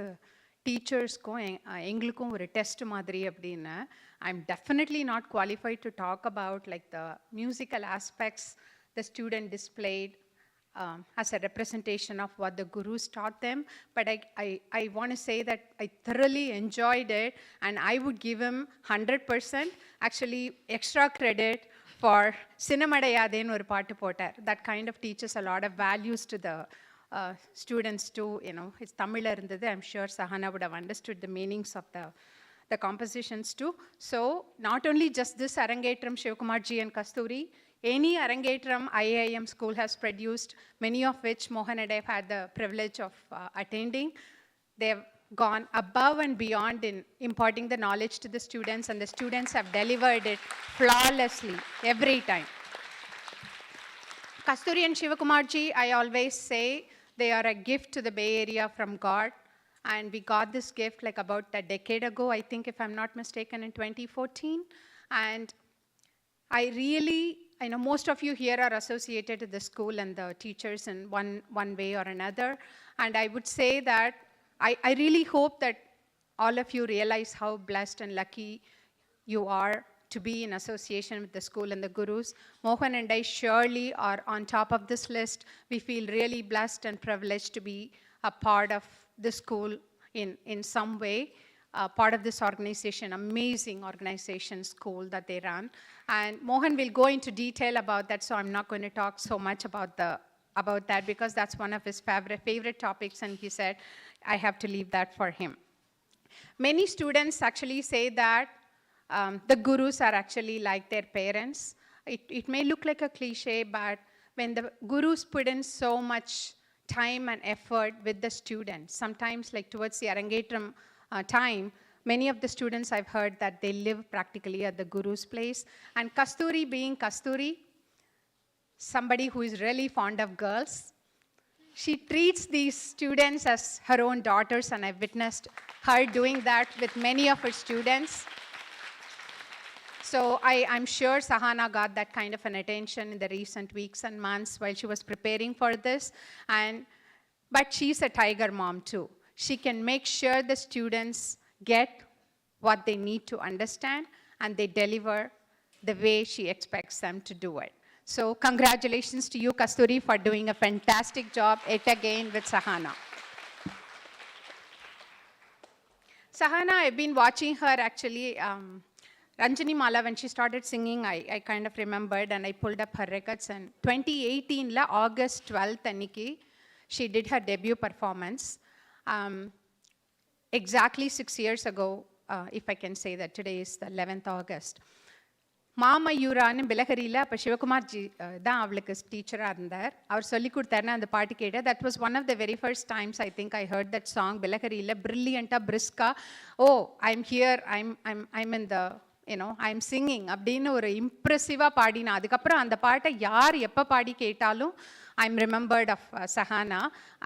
டீச்சர்ஸ்க்கும் எங்களுக்கும் ஒரு test மாதிரி அப்படின்னு. I'm definitely not qualified to talk about like the musical aspects the student displayed as a representation of what the gurus taught them. But I want to say that I thoroughly enjoyed it and I would give him 100%, actually extra credit for Cinemadayadenu ஒரு பாட்டு போட்டார். That kind of teaches a lot of values to the students too. You know, it's Tamil இருந்தது. I'm sure Sahana would have understood the meanings of the compositions too. So not only just this Arangetram, Shivakumar ji and Kasturi, any Arangetram IIM school has produced, many of which Mohan and I have had the privilege of attending. They have gone above and beyond in imparting the knowledge to the students, and the students have delivered it flawlessly every time. Kasturi and Shivakumar ji, I always say they are a gift to the Bay Area from God. And we got this gift like about a decade ago, I think, if I'm not mistaken, in 2014. And I really, I know most of you here are associated with the school and the teachers in one way or another. And I would say that I really hope that all of you realize how blessed and lucky you are to be in association with the school and the gurus. Mohan and I surely are on top of this list. We feel really blessed and privileged to be a part of the school in some way. Part of this organization, amazing organization school that they run. And Mohan will go into detail about that, so I'm not going to talk so much about that because that's one of his favorite topics, and he said I have to leave that for him. Many students actually say that the gurus are actually like their parents. It may look like a cliche, but when the gurus put in so much time and effort with the students, sometimes like towards the Arangetram time, many of the students I've heard that they live practically at the guru's place. And Kasturi being Kasturi, somebody who is really fond of girls, she treats these students as her own daughters, and I've witnessed her doing that with many of her students. So I'm sure Sahana got that kind of an attention in the recent weeks and months while she was preparing for this. But she's a tiger mom too. She can make sure the students get what they need to understand, and they deliver the way she expects them to do it. So congratulations to you, Kasturi, for doing a fantastic job yet again with Sahana. Sahana, I've been watching her actually. Ranjani Mala, when she started singing, I kind of remembered and I pulled up her records. And 2018, August 12th, Aniki, she did her debut performance. Exactly 6 years ago, if I can say that, today is the 11th August. Mama Yuranu Belakharila, அப்போ Sivakumar G தான் அவளுக்கு டீச்சராக இருந்தார். அவர் சொல்லி கொடுத்தாருன்னா அந்த பாட்டு கேட்டேன். That was one of the very first times I think I heard that song, Belakharila, brilliant, briska. Oh, I'm here, I'm in the I'm singing அப்படின்னு ஒரு இம்ப்ரெசிவாக பாடினா. அதுக்கப்புறம் அந்த பாட்டை யார் எப்போ பாடி கேட்டாலும் I'm remembered of Sahana.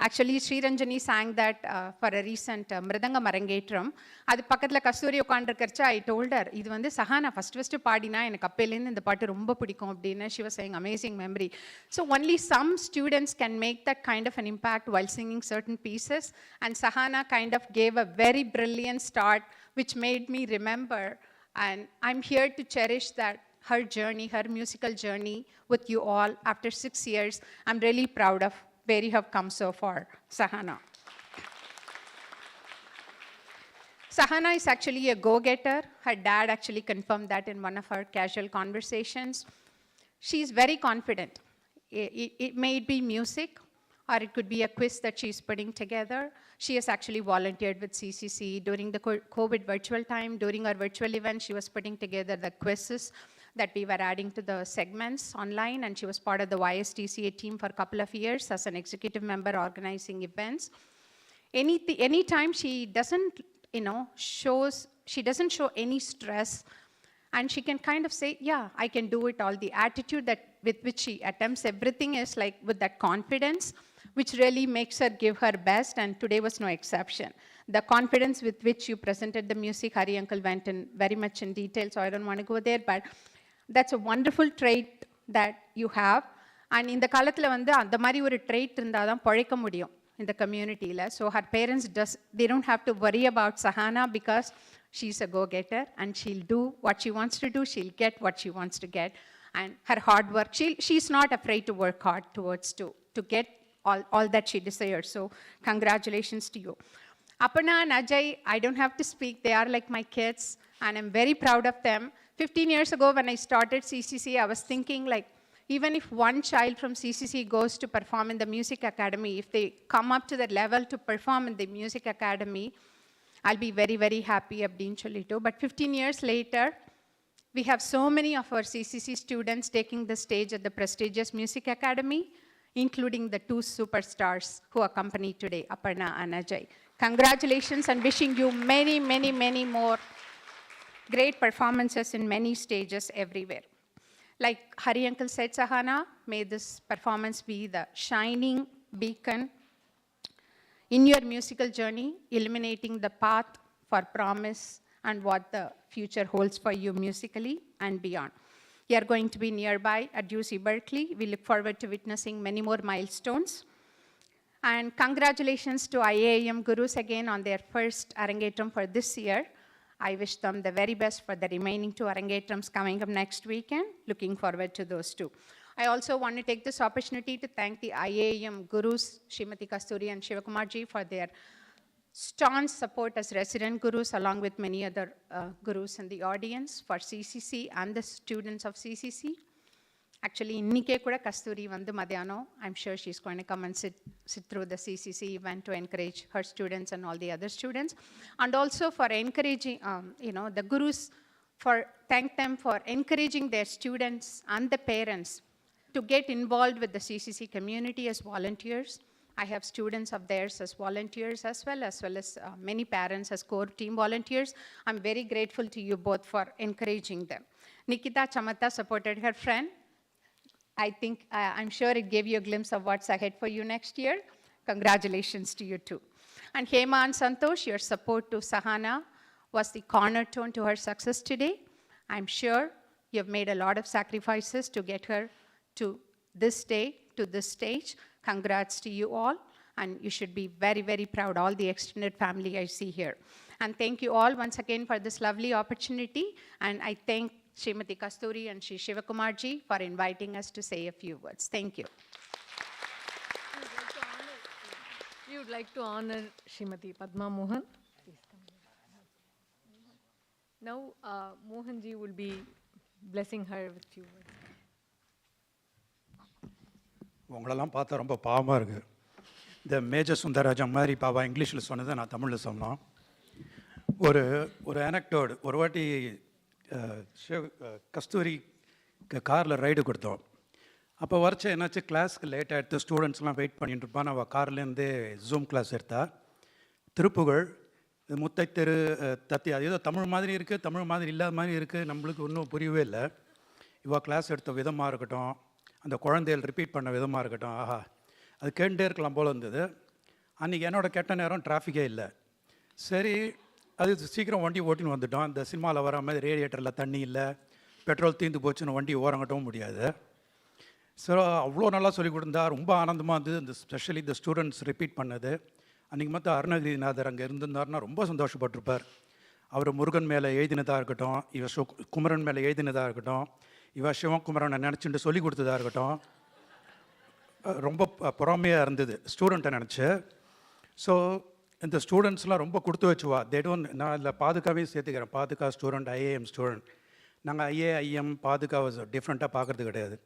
Actually, Sriranjani sang that for a recent Mridangam Arangetram. அது பக்கத்தில் கஸ்தூரி உட்காந்துருக்கிறச்சா I told her, இது வந்து Sahana first பாடினா எனக்கு அப்பையிலேருந்து இந்த பாட்டு ரொம்ப பிடிக்கும் அப்படின்னு. She was saying, amazing memory. So only some students can make that kind of an impact while singing certain pieces. And Sahana kind of gave a very brilliant start, which made me remember. And I'm here to cherish that, her journey, her musical journey with you all after 6 years. I'm really proud of where you have come so far, Sahana. Sahana is actually a go-getter. Her dad actually confirmed that in one of our casual conversations. She's very confident. It may be music, or it could be a quiz that she's putting together. She has actually volunteered with CCC during the COVID virtual time. During our virtual event, she was putting together the quizzes that we were adding to the segments online, and she was part of the YSTCA team for a couple of years as an executive member organizing events. Anytime she doesn't, she doesn't show any stress, and she can kind of say, yeah, I can do it all. The attitude that with which she attempts everything is like with that confidence, which really makes her give her best, and today was no exception. The confidence with which you presented the music, Hari Uncle went in very much in detail, so I don't want to go there, but that's a wonderful trait that you have. And in the காலத்தில் வந்து அந்த மாதிரி ஒரு trait இருந்தால் தான் பழைக்க முடியும் இந்த கம்யூனிட்டியில். So her parents they don't have to worry about Sahana because she's a go-getter and she'll do what she wants to do, she'll get what she wants to get. And her hard work, she's not afraid to work hard towards to get all that she desires. So congratulations to you. Aparna and Ajay, I don't have to speak. They are like my kids, and I'm very proud of them. 15 years ago when I started CCC, I was thinking like, even if one child from CCC goes to perform in the music academy, if they come up to the level to perform in the music academy, I'll be very, very happy. But 15 years later, we have so many of our CCC students taking the stage at the prestigious music academy, including the 2 superstars who accompany today, Aparna and Ajay. Congratulations, and wishing you many, many, many more great performances in many stages everywhere. Like Hari Uncle said, Sahana, may this performance be the shining beacon in your musical journey, illuminating the path for promise and what the future holds for you musically and beyond. You are going to be nearby at UC Berkeley. We look forward to witnessing many more milestones. And congratulations to IAM Gurus again on their first Arangetram for this year. I wish them the very best for the remaining 2 Arangetrams coming up next weekend. Looking forward to those 2. I also want to take this opportunity to thank the IAM Gurus, Srimati Kasturi and Shivakumarji, for their staunch support as resident gurus, along with many other gurus in the audience, for CCC and the students of CCC. Actually, innike kuda Kasturi vandu madhyano, I'm sure she's going to come and sit through the CCC event to encourage her students and all the other students. And also for encouraging, the gurus, thank them for encouraging their students and the parents to get involved with the CCC community as volunteers. I have students of theirs as volunteers as well as many parents as core team volunteers. I'm very grateful to you both for encouraging them. Nikita Chamata supported her friend. I think, I'm sure it gave you a glimpse of what's ahead for you next year. Congratulations to you too. And Hema and Santosh, your support to Sahana was the cornerstone to her success today. I'm sure you've made a lot of sacrifices to get her to this day, to this stage. Congrats to you all, and you should be very, very proud, all the extended family I see here. And thank you all once again for this lovely opportunity, and I thank Srimati Kasturi and Shri Shivakumarji for inviting us to say a few words. Thank you. We would like to honor Srimati Padma Mohan. Please come. Now, Mohanji will be blessing her with few words. உங்களெல்லாம் பார்த்தா ரொம்ப பாவமாக இருக்குது. இந்த major Sundararajan மாதிரி பாவா இங்கிலீஷில் சொன்னதை நான் தமிழில் சொல்லலாம். ஒரு ஆனக்டோடு, ஒரு வாட்டி கஸ்தூரி காரில் ரைடு கொடுத்தோம். அப்போ வரைச்ச என்னாச்சு, கிளாஸ்க்கு லேட் ஆகிடுத்து, ஸ்டூடெண்ட்ஸ்லாம் வெயிட் பண்ணிட்டு இருப்பான். அவள் கார்லேருந்தே ஜூம் கிளாஸ் எடுத்தா. திருப்புகழ் முத்தை தெரு தத்தி அது ஏதோ தமிழ் மாதிரி இருக்குது, தமிழ் மாதிரி இல்லாத மாதிரி இருக்குது, நம்மளுக்கு ஒன்றும் புரியவே இல்லை. இவள் கிளாஸ் எடுத்த விதமாக இருக்கட்டும், அந்த குழந்தைகள் ரிப்பீட் பண்ண விதமாக இருக்கட்டும், ஆஹா, அது கேட்டுட்டே இருக்கலாம் போல் இருந்தது. அன்றைக்கி என்னோடய கெட்ட நேரம் டிராஃபிக்கே இல்லை. சரி, அது சீக்கிரம் வண்டி ஓட்டின்னு வந்துட்டோம். அந்த சினிமாவில் வர மாதிரி ரேடியேட்டரில் தண்ணி இல்லை, பெட்ரோல் தீர்ந்து போச்சுன்னு வண்டி ஓரங்கட்டவும் முடியாது. ஸோ அவ்வளோ நல்லா சொல்லிக் கொடுத்தா, ரொம்ப ஆனந்தமாக இருந்தது. இந்த ஸ்பெஷலி இந்த ஸ்டூடெண்ட்ஸ் ரிப்பீட் பண்ணது. அன்றைக்கி மொத்தம் அருணகிரிநாதர் அங்கே இருந்திருந்தாருன்னா ரொம்ப சந்தோஷப்பட்டிருப்பார். அவர் முருகன் மேலே எழுதினதாக இருக்கட்டும், குமரன் மேலே எழுதினதாக இருக்கட்டும், சிவகுமரனை நினச்சிட்டு சொல்லி கொடுத்ததாக இருக்கட்டும், ரொம்ப பொறாமையாக இருந்தது ஸ்டூடெண்ட்டை நினச்சி. ஸோ இந்த ஸ்டூடெண்ட்ஸ்லாம் ரொம்ப கொடுத்து வச்சுவா. நான் இதில் பாதுகாவையும் சேர்த்துக்கிறேன். Paduka student, IAM student. நாங்கள் ஐஏஎம் பாதுகாவை டிஃப்ரெண்ட்டாக பார்க்குறது கிடையாது.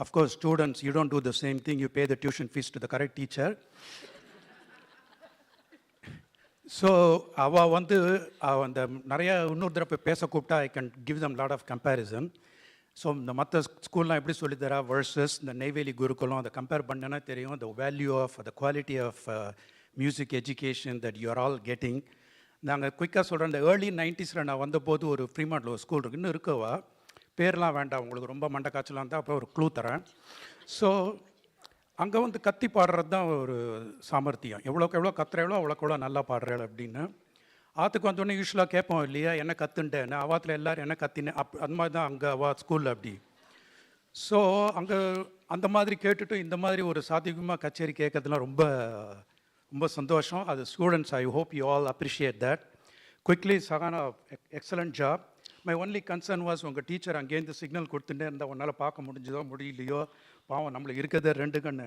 Of course students, you don't do the same thing, you pay the tuition fees to the correct teacher. So அவள் அந்த நிறைய இன்னொரு தடவை பேச கூப்பிட்டா I can give them lot of comparison. So இந்த மற்ற ஸ்கூல்லாம் எப்படி சொல்லித்தரா வர்சஸ் இந்த நெய்வேலி குருகுலம் அதை கம்பேர் பண்ணனா தெரியும். The value of the quality of music education that you are all getting. நாங்கள் குயிக்காக சொல்கிறேன், இந்த ஏர்லி 90s நான் வந்தபோது ஒரு ஃப்ரீமார்ட்டில் ஒரு ஸ்கூல் இருக்குது, இன்னும் இருக்கவா, பேர்லாம் வேண்டாம் உங்களுக்கு ரொம்ப மண்டை காய்ச்சலாம் இருந்தால் அப்புறம் ஒரு க்ளூ தரேன். ஸோ அங்கே கத்தி பாடுறது தான் ஒரு சாமர்த்தியம். எவ்வளோக்கு எவ்வளோ கத்துறேளோ அவ்வளோக்கு எவ்வளோ நல்லா பாடுறேள் அப்படின்னு. ஆற்றுக்கு வந்தோடனே யூஸ்வலாக கேட்போம் இல்லையா, என்ன கற்றுன்ட்டேன் அவாத்தில் எல்லோரும் என்ன கத்தினேன் அந்த மாதிரி தான் அங்கே அவா ஸ்கூலில் அப்படி. ஸோ அங்கே அந்த மாதிரி கேட்டுட்டு இந்த மாதிரி ஒரு சாத்தியமாக கச்சேரி கேட்கறதுலாம் ரொம்ப ரொம்ப சந்தோஷம். அது students, I hope you all appreciate that. Quickly Sahana, excellent job. My only concern was உங்கள் டீச்சர் அங்கேருந்து சிக்னல் கொடுத்துட்டே இருந்தால் உன்னால் பார்க்க முடிஞ்சதோ முடியலையோ, பாவம் நம்மளுக்கு இருக்கிறத 2 கண்ணு,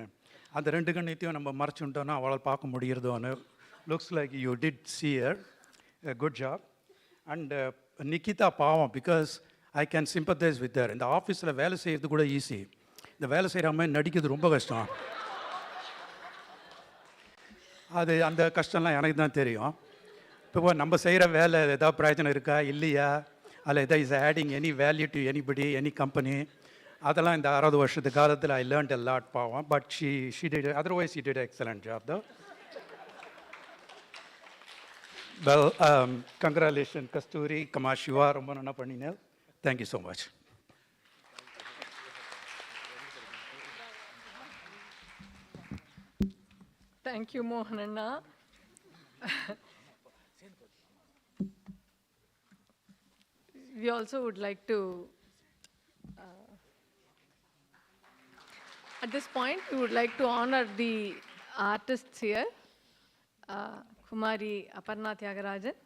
அந்த 2 கண்ணையும் நம்ம மறைச்சுட்டோன்னா அவளால் பார்க்க முடியறதோன்னு. Looks like you did see her. Good job. And Nikita பாவம், because I can sympathise with her. இந்த ஆஃபீஸில் வேலை செய்கிறது கூட ஈஸி, இந்த வேலை செய்கிற மாதிரி நடிக்கிறது ரொம்ப கஷ்டம். அது அந்த கஷ்டம்லாம் எனக்கு தான் தெரியும். இப்போ நம்ம செய்கிற வேலை ஏதாவது பிரயோஜனம் இருக்கா இல்லையா, அதில் எதாவது is adding any value to anybody, any company, அதெல்லாம் இந்த 60 வருஷத்து காலத்தில் ஐ லேர்ன்ட் எ லாட் பாவம். But she did, otherwise she did excellent job தோ. Well, congratulations, Kasturi, Kamashiva, ரொம்ப நல்லா பண்ணினேன். Thank you so much. Thank you, Mohananna. We also would like to, at this point, we would like to honor the artists here. Kumari Aparna Thyagarajan.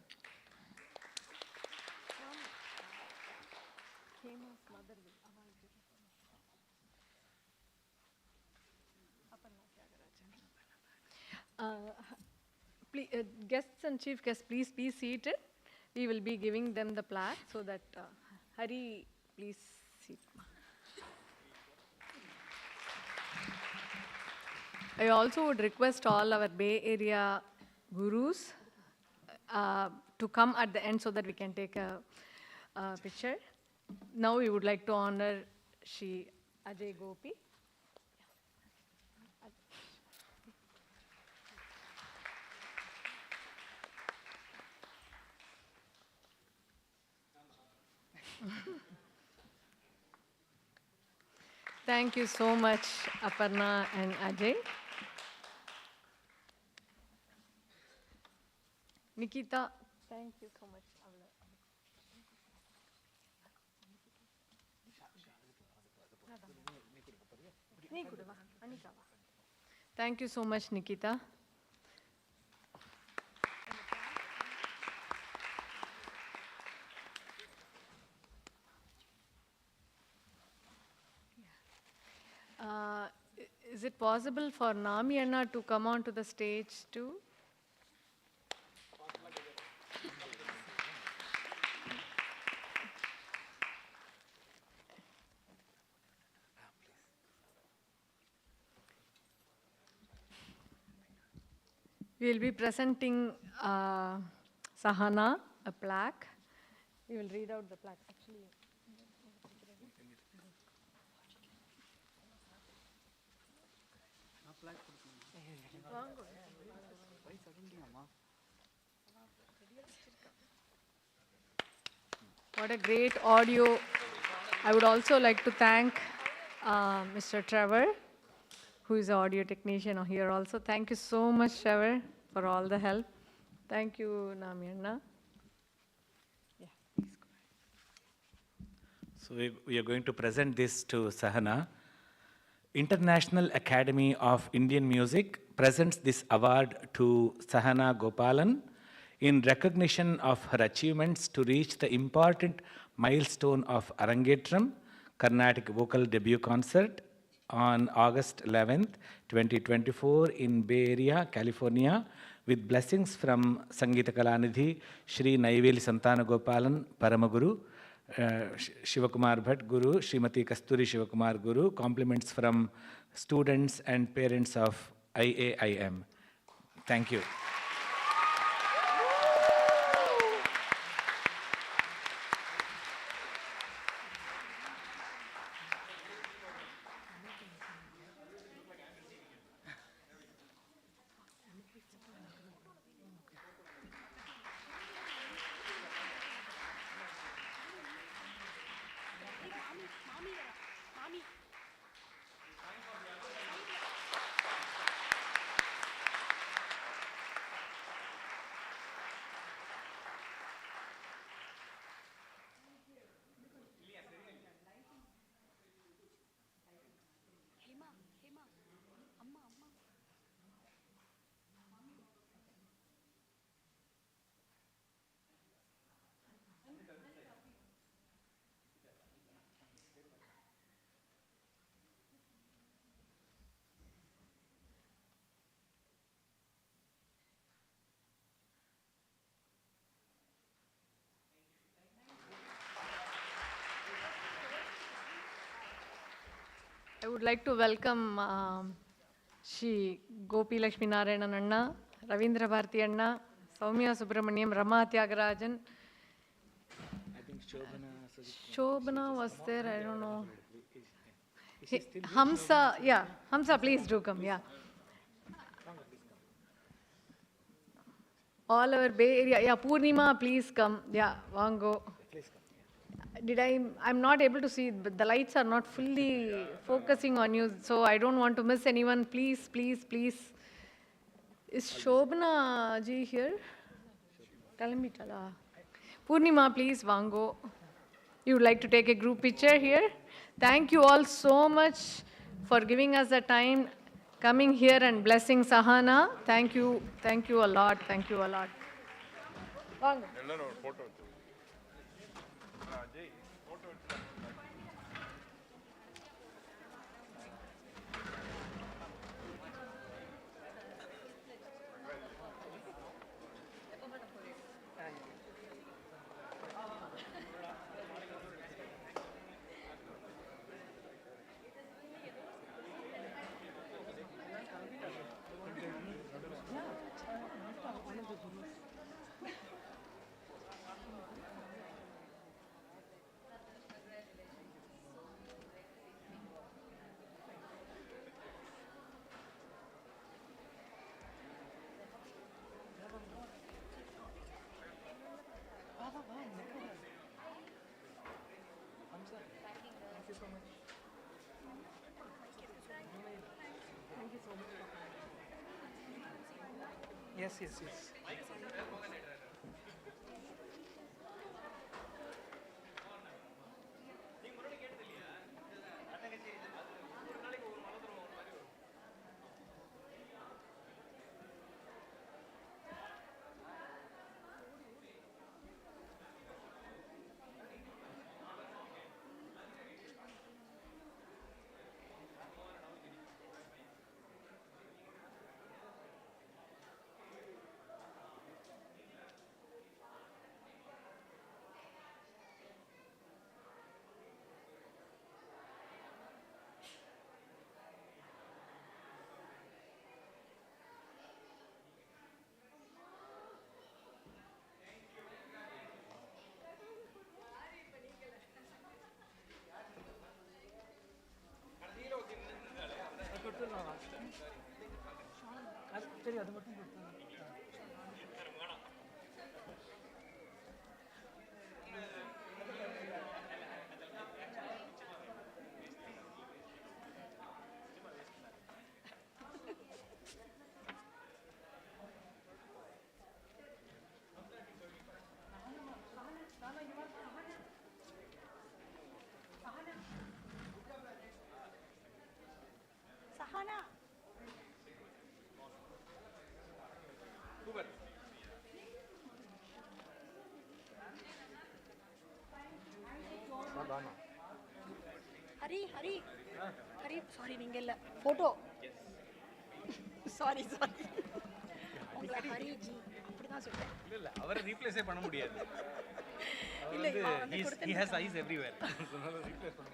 Please, guests and chief guests, please be seated. We will be giving them the plaque so that Hari, please seat. I also would request all our Bay Area gurus to come at the end so that we can take a picture. Now we would like to honor Shri Ajay Gopi. Thank you so much, Aparna and Ajay. Nikita, thank you so much. Thank you so much, Nikita. Is it possible for Nami Anna to come on to the stage too? We will be presenting Sahana a plaque. We will read out the plaque. Actually, What a great audio. I would also like to thank Mr. Trevor, who is an audio technician here also. Thank you so much, Trevor, for all the help. Thank you, Namiyanna. So we are going to present this to Sahana. International Academy of Indian Music presents this award to Sahana Gopalan in recognition of her achievements to reach the important milestone of Arangetram, Carnatic vocal debut concert on August 11th, 2024 in Bay Area, California, with blessings from Sangeeta Kalanidhi, Shri Naiveli Santana Gopalan, Paramaguru, Shivakumar Bhatt Guru, Srimati Kasturi Shivakumar Guru, compliments from students and parents of IAIM. Thank you. I would like to welcome Shri Gopi Lakshmi Narayanan Anna, Ravindra Bharati Anna, Soumya Subramaniam, Rama Thyagarajan. I think Shobhana was there, I don't know. Hamsa, yeah, Hamsa, please do come, yeah. All our Bay Area, yeah, Purnima, please come, yeah, Vango. I'm not able to see, but the lights are not fully focusing on you, so I don't want to miss anyone. Please, please, please. Is Shobhana ji here? Tell me, Tala. Purnima, please, Vango. You would like to take a group picture here? Thank you all so much for giving us the time, coming here and blessing Sahana. Thank you a lot, thank you a lot. Vango. Yes, yes, yes. Hari Hari Hari sorry நீங்க இல்ல photo sorry உங்களை Hari G அப்படிதான் சொல்றேன். இல்ல அவரை ரீப்ளேஸே பண்ண முடியாது. இல்ல he has eyes everywhere. Replace பண்ண